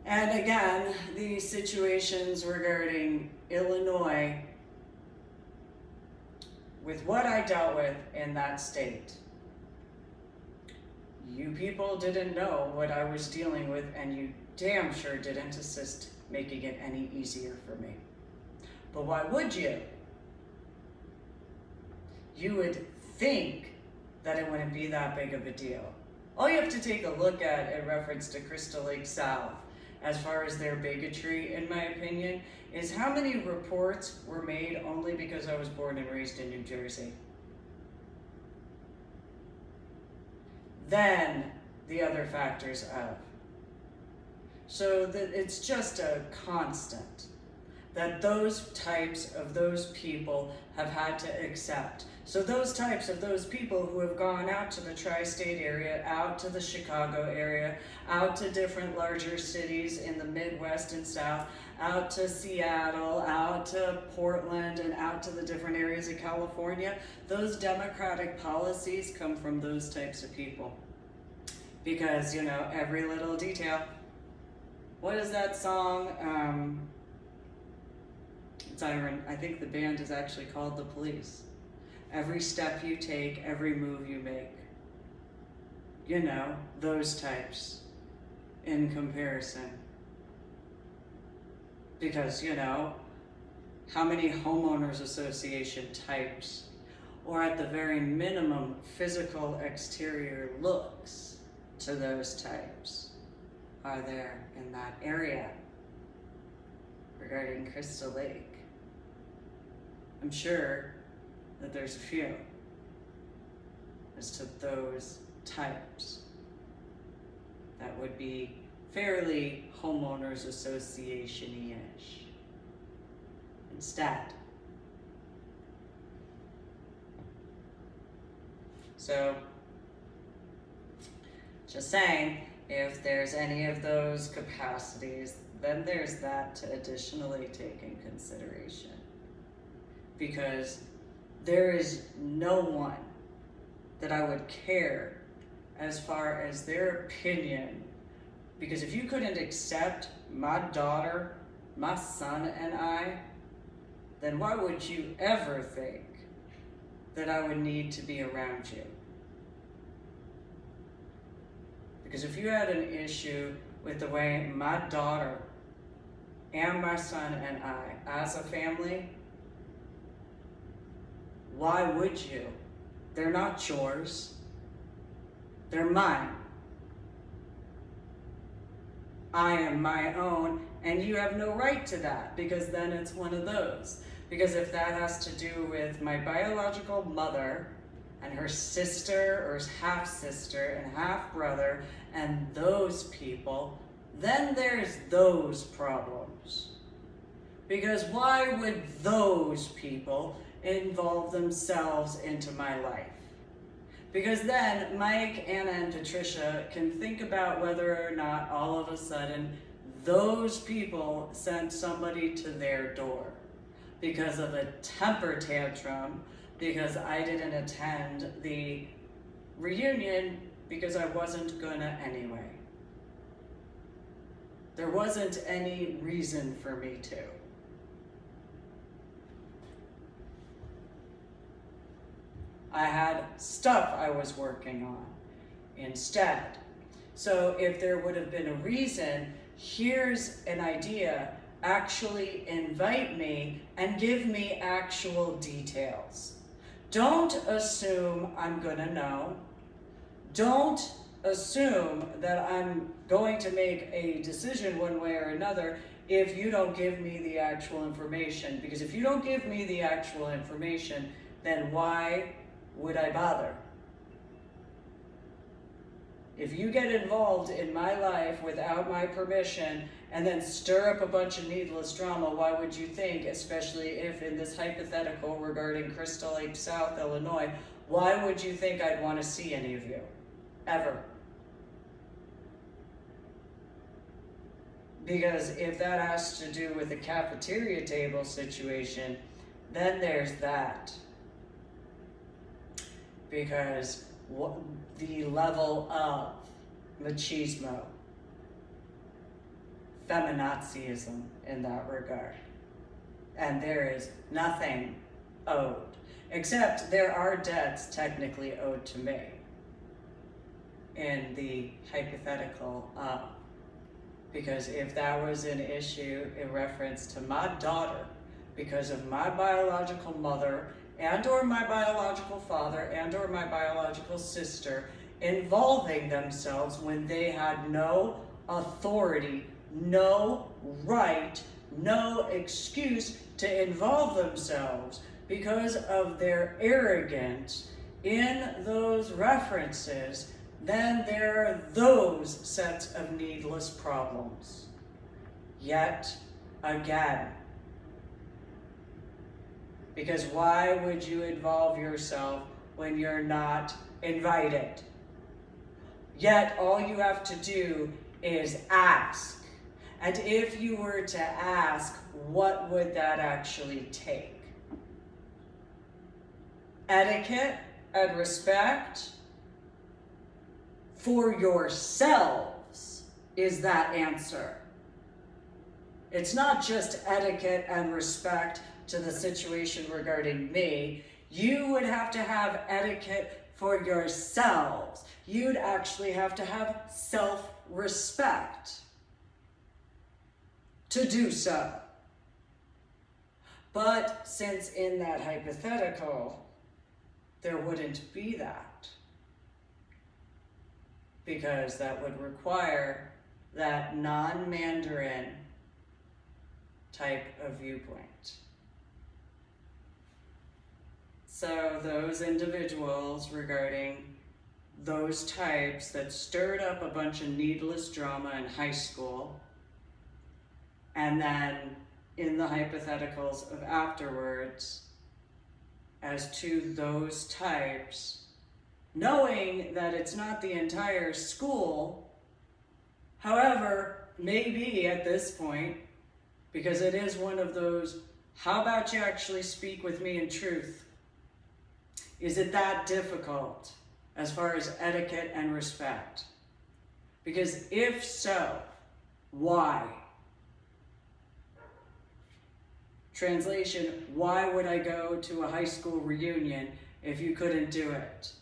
And again, the situations regarding Illinois, with what I dealt with in that state, you people didn't know what I was dealing with, and you damn sure didn't assist making it any easier for me. But why would you? You would think that it wouldn't be that big of a deal. All you have to take a look at in reference to Crystal Lake South, as far as their bigotry, in my opinion, is how many reports were made only because I was born and raised in New Jersey. Then the other factors of. So that it's just a constant that those types of those people have had to accept. So those types of those people who have gone out to the tri-state area, out to the Chicago area, out to different larger cities in the Midwest and South, out to Seattle, out to Portland, and out to the different areas of California, those democratic policies come from those types of people. Because, you know, every little detail. What is that song? It's Iron. I think the band is actually called The Police. Every step you take, every move you make. You know, those types in comparison. Because, you know, how many homeowners association types, or at the very minimum, physical exterior looks to those types are there in that area regarding Crystal Lake? I'm sure that there's a few as to those types that would be fairly homeowners association-ish instead. So, just saying, if there's any of those capacities, then there's that to additionally take in consideration. Because there is no one that I would care as far as their opinion. Because if you couldn't accept my daughter, my son, and I, then why would you ever think that I would need to be around you? Because if you had an issue with the way my daughter and my son and I, as a family, why would you? They're not yours. They're mine. I am my own, and you have no right to that, because then it's one of those. Because if that has to do with my biological mother and her sister or half-sister and half-brother and those people, then there's those problems. Because why would those people involve themselves into my life? Because then Mike, Anna, and Patricia can think about whether or not all of a sudden those people sent somebody to their door because of a temper tantrum, because I didn't attend the reunion because I wasn't gonna anyway. There wasn't any reason for me to. I had stuff I was working on instead. So if there would have been a reason, here's an idea, actually invite me and give me actual details. Don't assume I'm gonna know. Don't assume that I'm going to make a decision one way or another if you don't give me the actual information. Because if you don't give me the actual information, then why would I bother? If you get involved in my life without my permission and then stir up a bunch of needless drama, why would you think, especially if in this hypothetical regarding Crystal Lake South, Illinois, why would you think I'd want to see any of you? Ever. Because if that has to do with the cafeteria table situation, then there's that. Because the level of machismo, feminazism in that regard. And there is nothing owed, except there are debts technically owed to me in the hypothetical because if that was an issue in reference to my daughter, because of my biological mother and or my biological father and or my biological sister involving themselves when they had no authority, no right, no excuse to involve themselves because of their arrogance in those references, then there are those sets of needless problems. Yet again. Because why would you involve yourself when you're not invited? Yet all you have to do is ask. And if you were to ask, what would that actually take? Etiquette and respect for yourselves is that answer. It's not just etiquette and respect to the situation regarding me. You would have to have etiquette for yourselves. You'd actually have to have self-respect to do so. But since in that hypothetical, there wouldn't be that, because that would require that non-Mandarin type of viewpoint. So those individuals regarding those types that stirred up a bunch of needless drama in high school, and then in the hypotheticals of afterwards, as to those types, knowing that it's not the entire school, however, maybe at this point, because it is one of those, how about you actually speak with me in truth? Is it that difficult as far as etiquette and respect? Because if so, why? Translation, why would I go to a high school reunion if you couldn't do it?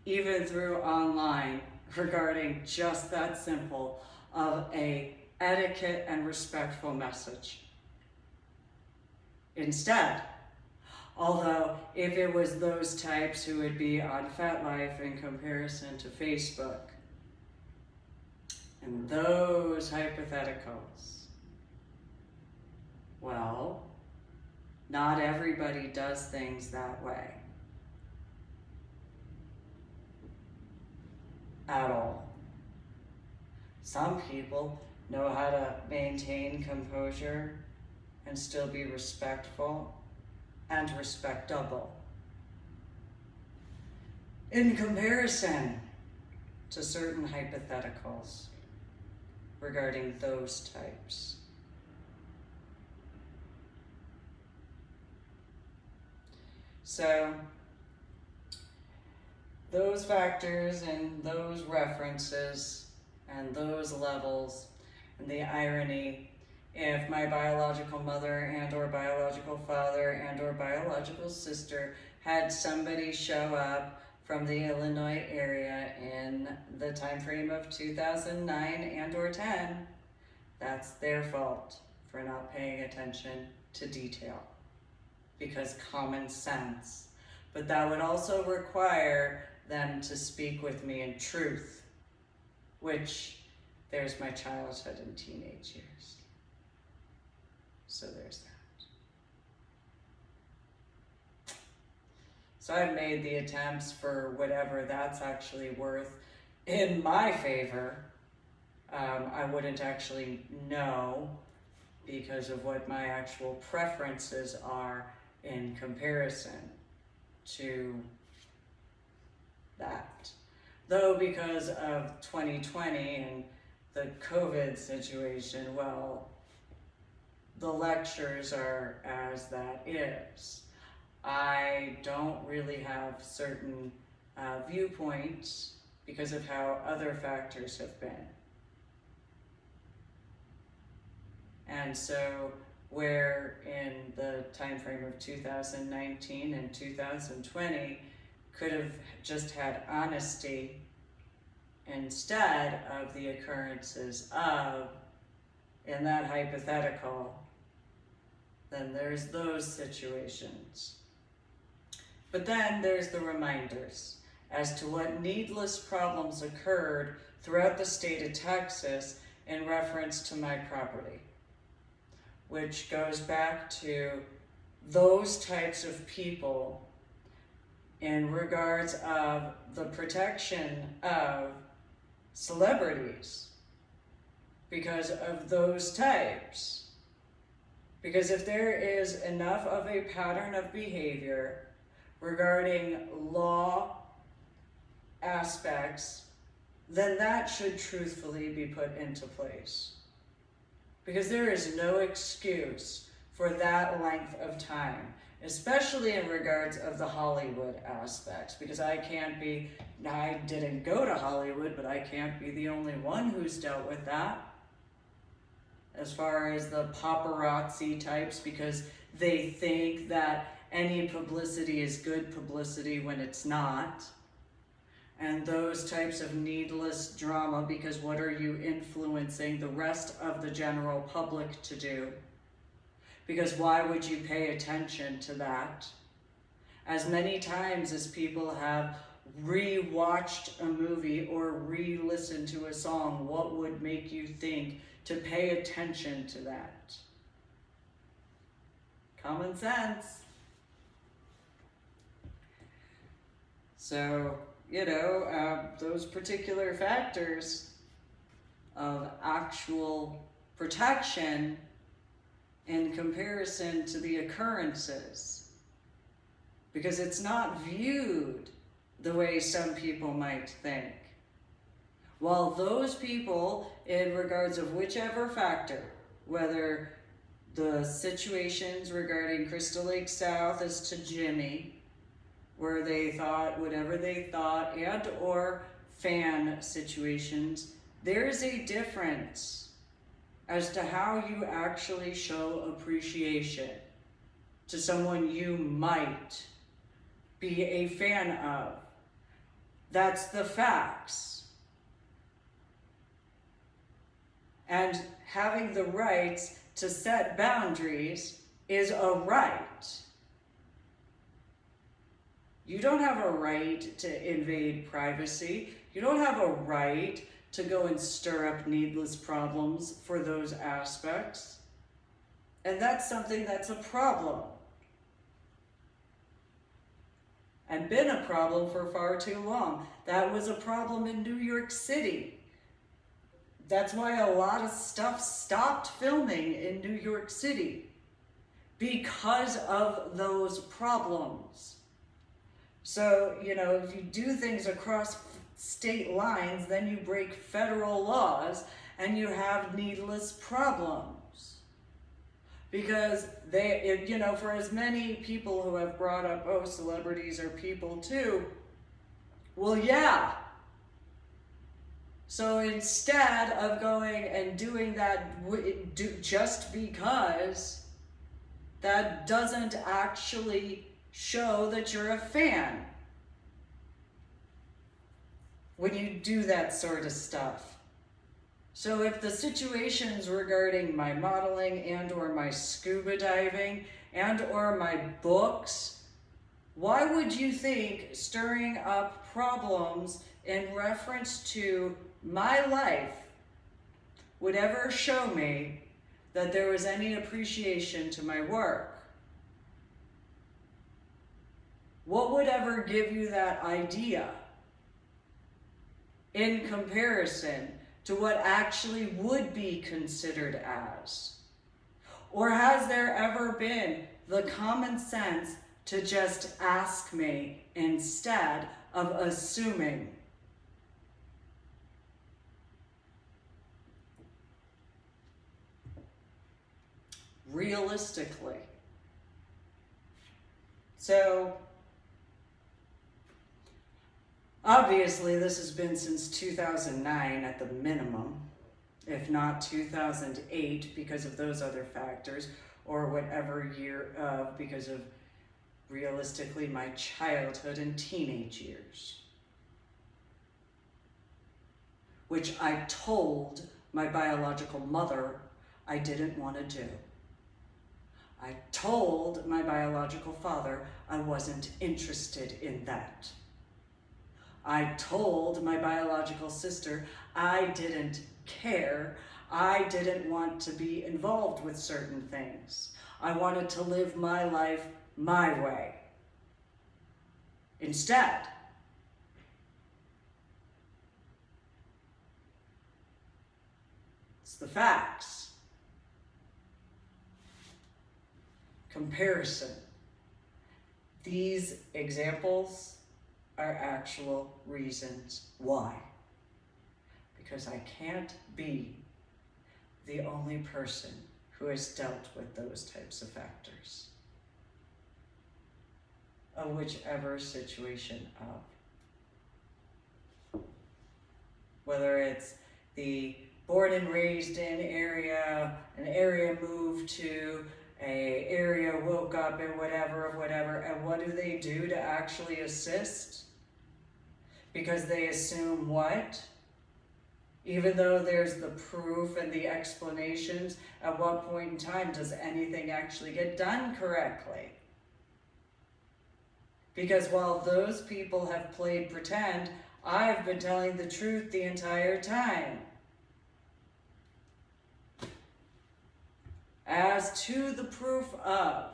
Even through online, regarding just that simple of a etiquette and respectful message. Instead, although if it was those types who would be on FetLife in comparison to Facebook, and those hypotheticals, well, not everybody does things that way. At all. Some people know how to maintain composure and still be respectful and respectable. In comparison to certain hypotheticals regarding those types. So, those factors and those references and those levels and the irony, if my biological mother and or biological father and or biological sister had somebody show up from the Illinois area in the time frame of 2009 and or 10, that's their fault for not paying attention to detail, because common sense. But that would also require them to speak with me in truth, which there's my childhood and teenage years. So there's that. So I've made the attempts for whatever that's actually worth in my favor. I wouldn't actually know because of what my actual preferences are in comparison to that. Though because of 2020 and the COVID situation, well, the lectures are as that is. I don't really have certain viewpoints because of how other factors have been. And so where in the time frame of 2019 and 2020 could have just had honesty instead of the occurrences of, in that hypothetical, then there's those situations. But then there's the reminders as to what needless problems occurred throughout the state of Texas in reference to my property, which goes back to those types of people in regards of the protection of celebrities because of those types. Because if there is enough of a pattern of behavior regarding law aspects, then that should truthfully be put into place. Because there is no excuse for that length of time, especially in regards of the Hollywood aspects, because I didn't go to Hollywood, but I can't be the only one who's dealt with that. As far as the paparazzi types, because they think that any publicity is good publicity when it's not. And those types of needless drama, because what are you influencing the rest of the general public to do? Because why would you pay attention to that? As many times as people have re-watched a movie or re-listened to a song, what would make you think to pay attention to that? Common sense. So, those particular factors of actual protection in comparison to the occurrences, because it's not viewed the way some people might think. While those people, in regards of whichever factor, whether the situations regarding Crystal Lake South as to Jimmy, where they thought whatever they thought, and or fan situations, there's a difference as to how you actually show appreciation to someone you might be a fan of. That's the facts. And having the rights to set boundaries is a right. You don't have a right to invade privacy. You don't have a right to go and stir up needless problems for those aspects. And that's something that's a problem. And been a problem for far too long. That was a problem in New York City. That's why a lot of stuff stopped filming in New York City, because of those problems. So, if you do things across state lines, then you break federal laws and you have needless problems. Because for as many people who have brought up, oh, celebrities are people too, well, yeah. So instead of going and doing that just because, that doesn't actually show that you're a fan when you do that sort of stuff. So if the situations regarding my modeling and or my scuba diving and or my books, why would you think stirring up problems in reference to my life would ever show me that there was any appreciation to my work? What would ever give you that idea in comparison to what actually would be considered as? Or has there ever been the common sense to just ask me instead of assuming? realistically. So, obviously, this has been since 2009 at the minimum, if not 2008 because of those other factors, or whatever year of because of realistically my childhood and teenage years. Which I told my biological mother I didn't want to do. I told my biological father I wasn't interested in that. I told my biological sister I didn't care. I didn't want to be involved with certain things. I wanted to live my life my way. Instead, it's the facts. Comparison. These examples are actual reasons why. Because I can't be the only person who has dealt with those types of factors. Of whichever situation of. Whether it's the born and raised in area, an area moved to, a area woke up and whatever, and what do they do to actually assist? Because they assume what? Even though there's the proof and the explanations, at what point in time does anything actually get done correctly? Because while those people have played pretend, I've been telling the truth the entire time. As to the proof of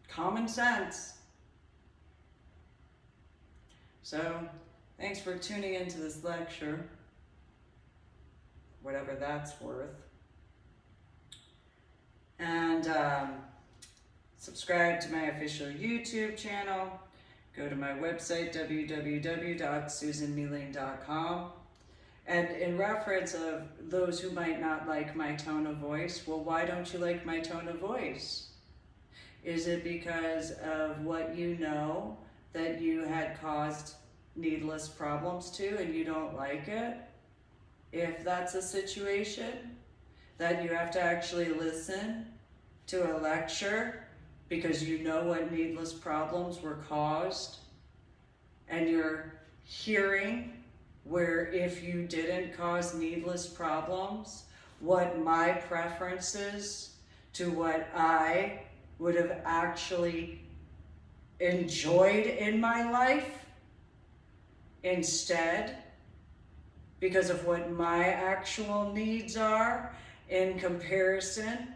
common sense. So, thanks for tuning into this lecture, whatever that's worth. And subscribe to my official YouTube channel. Go to my website, www.susanmealing.com. And in reference of those who might not like my tone of voice, well, why don't you like my tone of voice? Is it because of what you know that you had caused needless problems to and you don't like it? If that's a situation that you have to actually listen to a lecture because you know what needless problems were caused, and you're hearing where if you didn't cause needless problems, what my preferences to what I would have actually enjoyed in my life instead, because of what my actual needs are in comparison.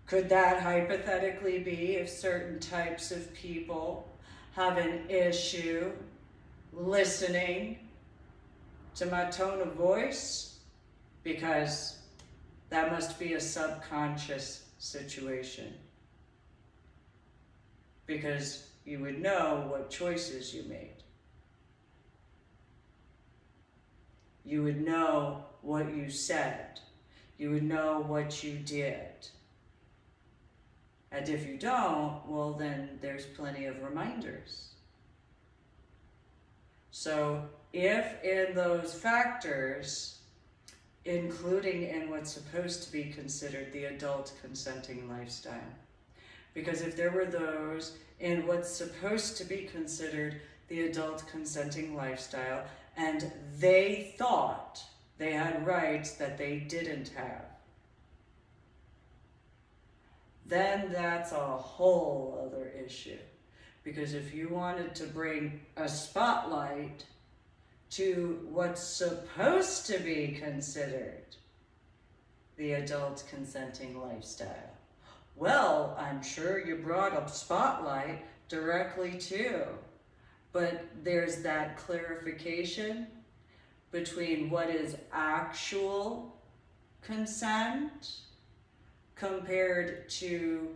Could that hypothetically be if certain types of people have an issue listening to my tone of voice? Because that must be a subconscious situation. Because you would know what choices you made. You would know what you said. You would know what you did. And if you don't, well then there's plenty of reminders. So if in those factors, including in what's supposed to be considered the adult consenting lifestyle, because if there were those in what's supposed to be considered the adult consenting lifestyle, and they thought they had rights that they didn't have, then that's a whole other issue. Because if you wanted to bring a spotlight to what's supposed to be considered the adult consenting lifestyle, well, I'm sure you brought a spotlight directly to, but there's that clarification between what is actual consent compared to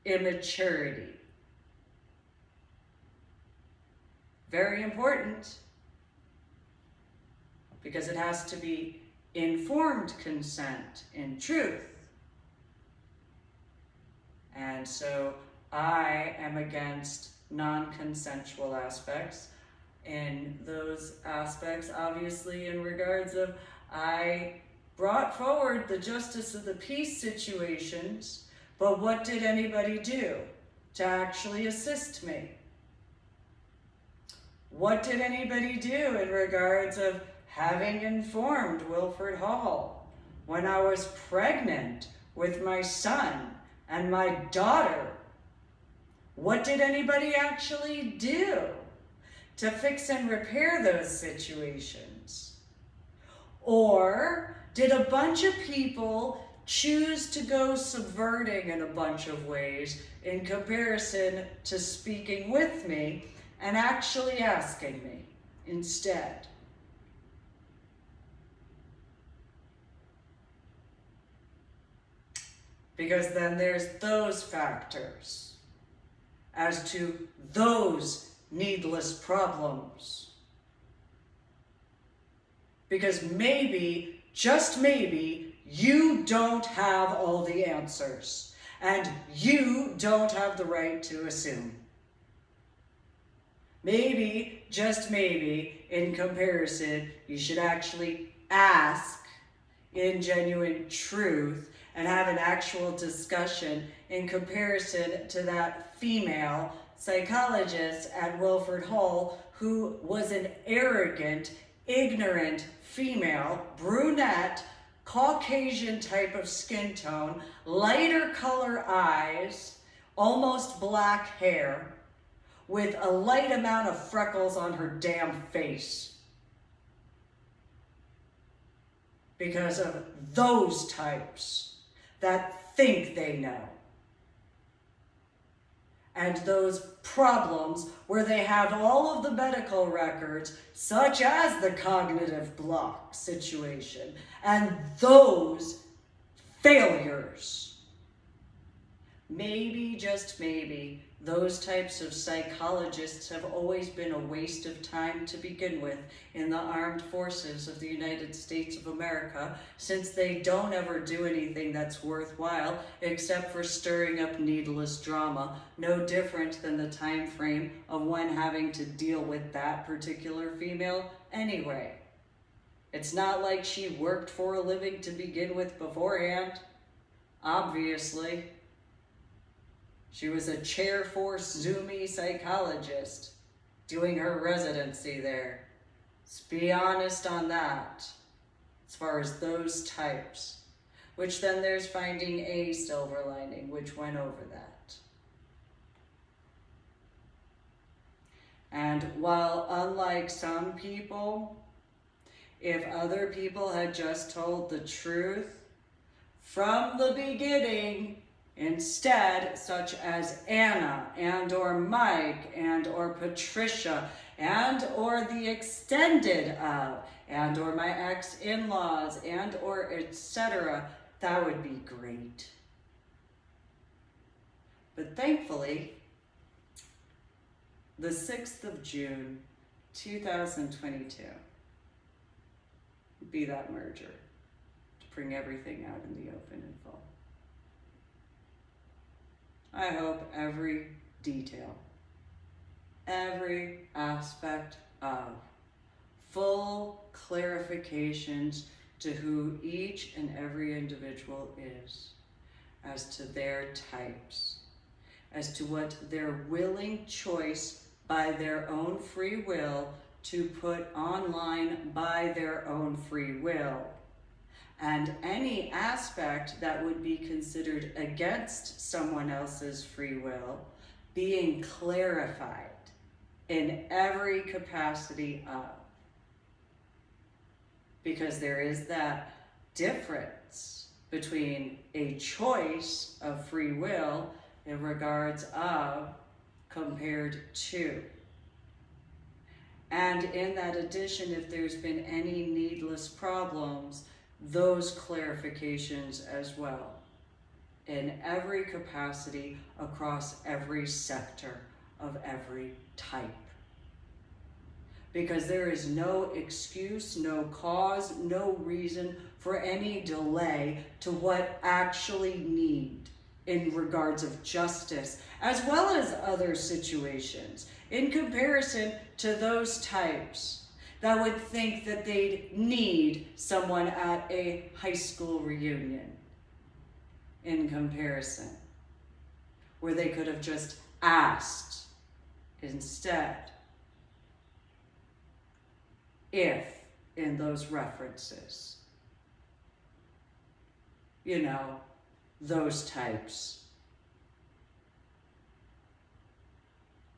immaturity. Very important, because it has to be informed consent in truth. And so I am against non-consensual aspects. In those aspects, obviously, in regards of, I brought forward the justice of the peace situations, but what did anybody do to actually assist me? What did anybody do in regards of having informed Wilford Hall when I was pregnant with my son and my daughter? What did anybody actually do to fix and repair those situations? Or did a bunch of people choose to go subverting in a bunch of ways in comparison to speaking with me and actually asking me instead? Because then there's those factors as to those needless problems. Because maybe, just maybe, you don't have all the answers, and you don't have the right to assume. Maybe, just maybe, in comparison, you should actually ask in genuine truth and have an actual discussion in comparison to that female psychologist at Wilford Hall who was an arrogant, ignorant female, brunette, Caucasian type of skin tone, lighter color eyes, almost black hair, with a light amount of freckles on her damn face. Because of those types that think they know. And those problems where they have all of the medical records, such as the cognitive block situation, and those failures. Maybe, just maybe, those types of psychologists have always been a waste of time to begin with in the armed forces of the United States of America, since they don't ever do anything that's worthwhile except for stirring up needless drama, no different than the time frame of when having to deal with that particular female anyway. It's not like she worked for a living to begin with beforehand, obviously. She was a chair force Zoomy psychologist doing her residency there. Let's be honest on that, as far as those types. Which then there's finding a silver lining, which went over that. And while unlike some people, if other people had just told the truth from the beginning, instead, such as Anna and or Mike and or Patricia and or the extended of and or my ex-in-laws and or etc., that would be great. But thankfully, the 6th of June, 2022, would be that merger to bring everything out in the open and full. I hope every detail, every aspect of full clarifications to who each and every individual is, as to their types, as to what their willing choice by their own free will to put online by their own free will, and any aspect that would be considered against someone else's free will being clarified in every capacity of. Because there is that difference between a choice of free will in regards of compared to. And in that addition, if there's been any needless problems, those clarifications as well, in every capacity, across every sector of every type. because there is no excuse, no cause, no reason for any delay to what actually need in regards of justice, as well as other situations, in comparison to those types that would think that they'd need someone at a high school reunion, in comparison, where they could have just asked instead. If in those references, those types,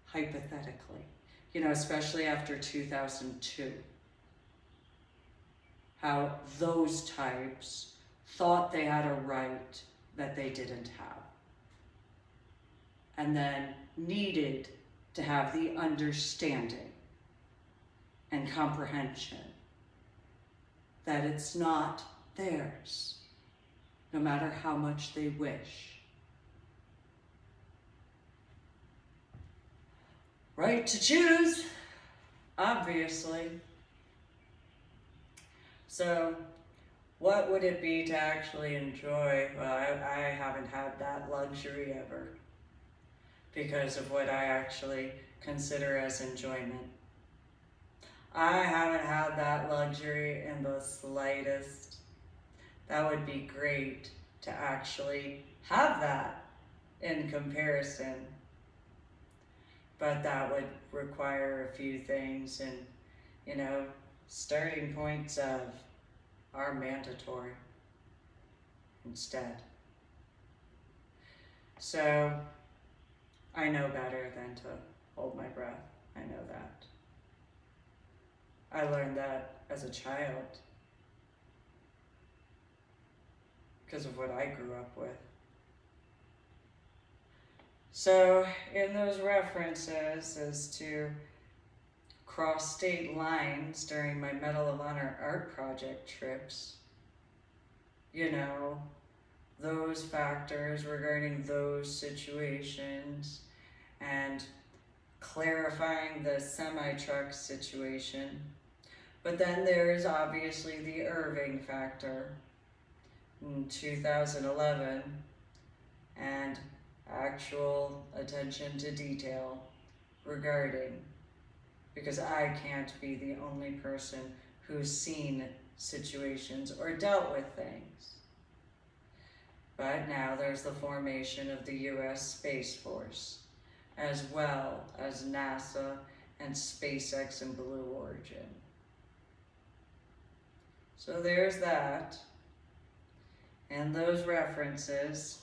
hypothetically, especially after 2002, how those types thought they had a right that they didn't have, and then needed to have the understanding and comprehension that it's not theirs, no matter how much they wish. Right to choose, obviously. So, what would it be to actually enjoy? Well, I haven't had that luxury ever because of what I actually consider as enjoyment. I haven't had that luxury in the slightest. That would be great to actually have that in comparison. But that would require a few things, and starting points are mandatory instead. So I know better than to hold my breath. I know that. I learned that as a child because of what I grew up with. So in those references as to cross state lines during my Medal of Honor art project trips, those factors regarding those situations and clarifying the semi-truck situation. But then there is obviously the Irving factor in 2011 and actual attention to detail regarding, because I can't be the only person who's seen situations or dealt with things. But now there's the formation of the U.S. Space Force, as well as NASA and SpaceX and Blue Origin. So there's that. And those references.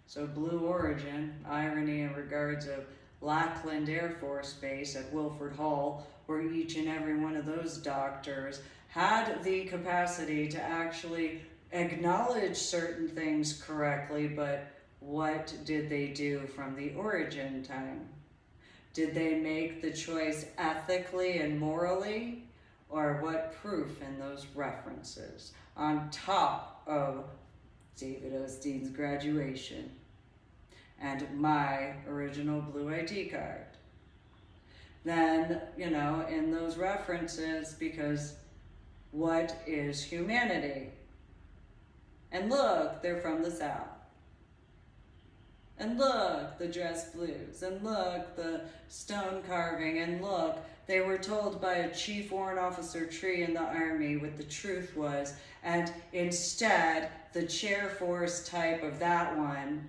So Blue Origin, irony in regards of Lackland Air Force Base at Wilford Hall, where each and every one of those doctors had the capacity to actually acknowledge certain things correctly, but what did they do from the origin time? Did they make the choice ethically and morally? Or what proof in those references on top of David Osteen's graduation and my original blue ID card? Then, in those references, because what is humanity? And look, they're from the South. And look, the dress blues. And look, the stone carving. And look, they were told by a Chief Warrant Officer Tree in the Army what the truth was. And instead, the chair force type of that one,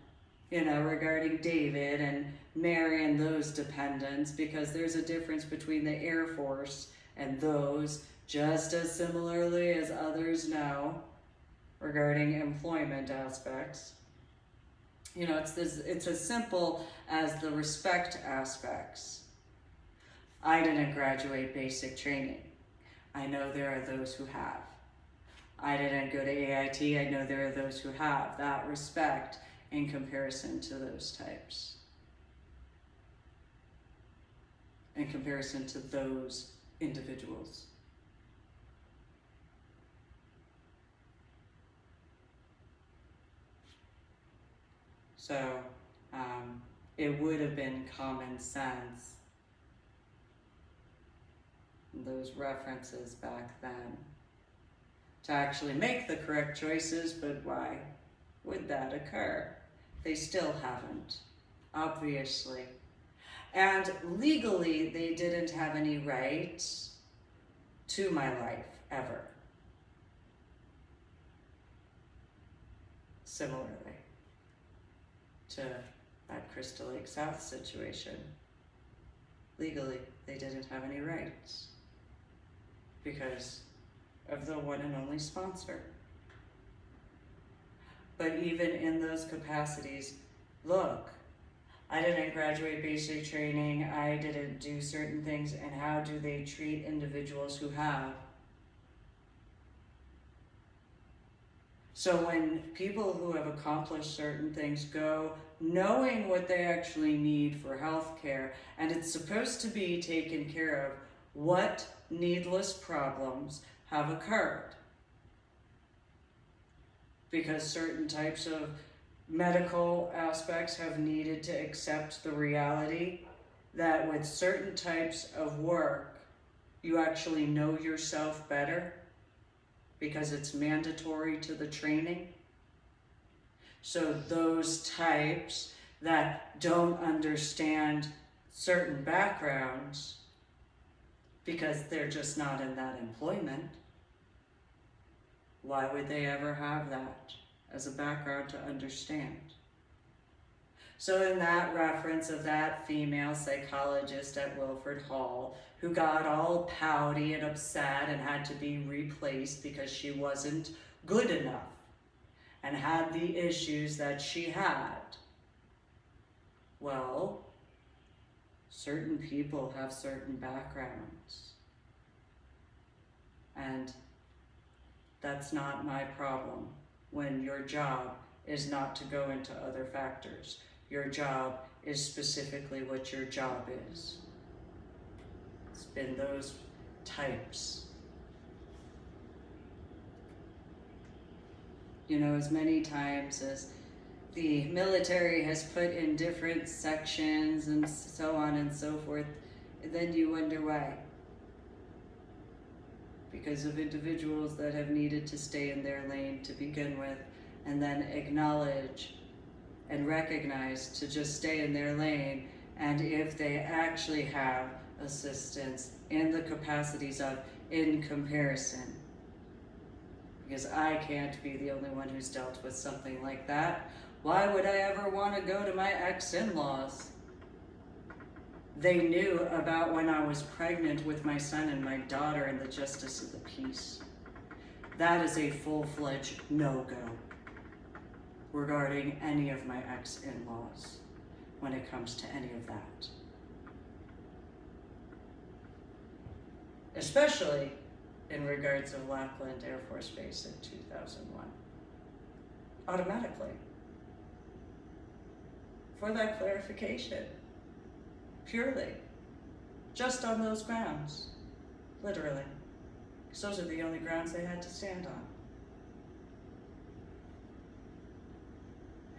regarding David and Mary and those dependents, because there's a difference between the Air Force and those, just as similarly as others know, regarding employment aspects. It's as simple as the respect aspects. I didn't graduate basic training. I know there are those who have. I didn't go to AIT. I know there are those who have that respect in comparison to those types. In comparison to those individuals. So it would have been common sense those references back then to actually make the correct choices, but why would that occur? They still haven't, obviously. And legally, they didn't have any rights to my life, ever. Similarly to that Crystal Lake South situation, legally, they didn't have any rights because of the one and only sponsor. But even in those capacities, look, I didn't graduate basic training, I didn't do certain things, and how do they treat individuals who have? So when people who have accomplished certain things go knowing what they actually need for health care, and it's supposed to be taken care of, what needless problems have occurred? Because certain types of medical aspects have needed to accept the reality that with certain types of work, you actually know yourself better because it's mandatory to the training. So those types that don't understand certain backgrounds because they're just not in that employment, why would they ever have that as a background to understand? So in that reference of that female psychologist at Wilford Hall who got all pouty and upset and had to be replaced because she wasn't good enough and had the issues that she had. Well, certain people have certain backgrounds. And that's not my problem when your job is not to go into other factors. Your job is specifically what your job is. It's been those types. You know, as many times as the military has put in different sections and so on and so forth, then you wonder why. Because of individuals that have needed to stay in their lane to begin with, and then acknowledge and recognize to just stay in their lane, and if they actually have assistance in the capacities of in comparison. Because I can't be the only one who's dealt with something like that. Why would I ever want to go to my ex-in-laws? They knew about when I was pregnant with my son and my daughter and the justice of the peace. That is a full-fledged no-go regarding any of my ex-in-laws when it comes to any of that. Especially in regards of Lackland Air Force Base in 2001. Automatically. For that clarification. Purely. Just on those grounds. Literally. Because those are the only grounds they had to stand on.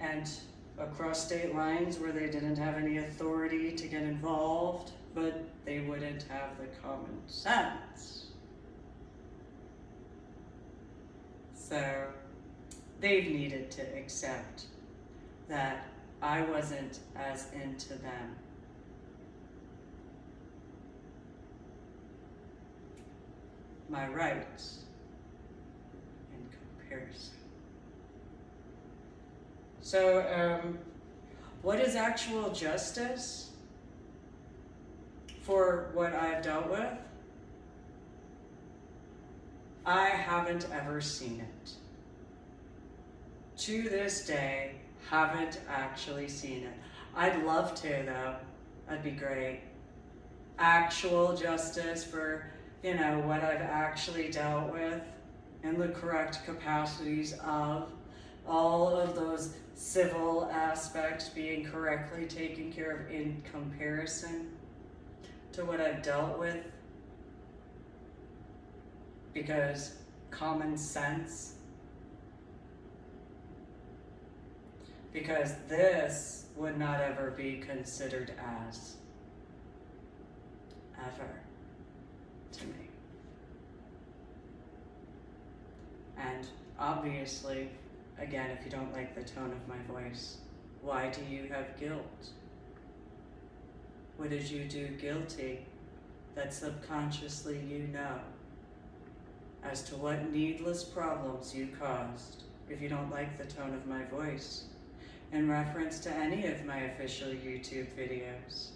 And across state lines where they didn't have any authority to get involved, but they wouldn't have the common sense. So they've needed to accept that I wasn't as into them. My rights in comparison. So, what is actual justice for what I've dealt with? I haven't ever seen it. To this day, haven't actually seen it. I'd love to, though. That'd be great. Actual justice for, you know, what I've actually dealt with in the correct capacities of all of those civil aspects being correctly taken care of in comparison to what I've dealt with. Because common sense. Because this would not ever be considered as, ever, to me. And obviously, again, if you don't like the tone of my voice, why do you have guilt? What did you do guilty that subconsciously you know as to what needless problems you caused if you don't like the tone of my voice in reference to any of my official YouTube videos?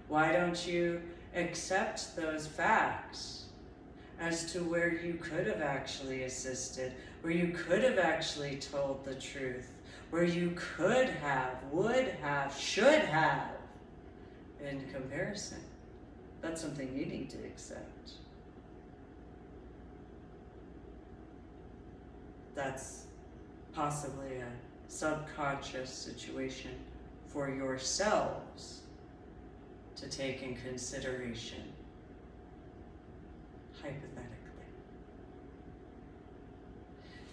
Why don't you accept those facts as to where you could have actually assisted, where you could have actually told the truth, where you could have, would have, should have in comparison? That's something you need to accept. That's possibly a subconscious situation for yourselves to take in consideration, hypothetically.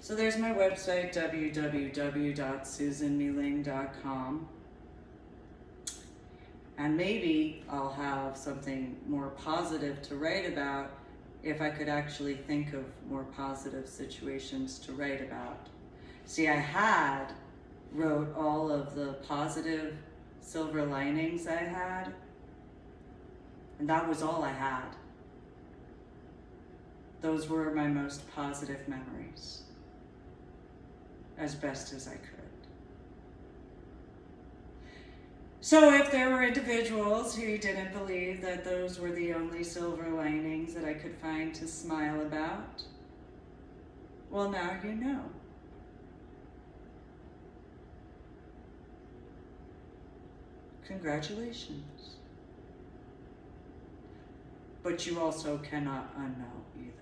So there's my website, www.susanmeling.com. And maybe I'll have something more positive to write about if I could actually think of more positive situations to write about. See, I wrote all of the positive silver linings I had, and that was all I had. Those were my most positive memories, as best as I could. So if there were individuals who didn't believe that those were the only silver linings that I could find to smile about, well, now you know. Congratulations. But you also cannot unknow either.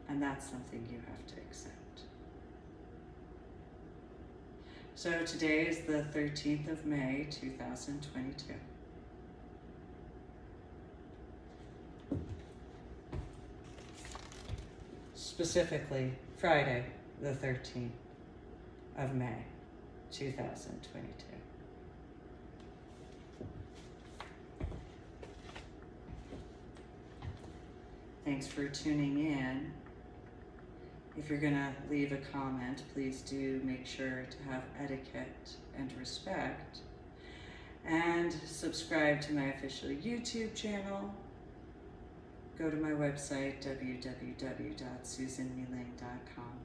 And that's something you have to accept. So today is the 13th of May, 2022. Specifically, Friday, the 13th of May, 2022. Thanks for tuning in. If you're gonna leave a comment, please do make sure to have etiquette and respect. And subscribe to my official YouTube channel. Go to my website, www.susanmeling.com.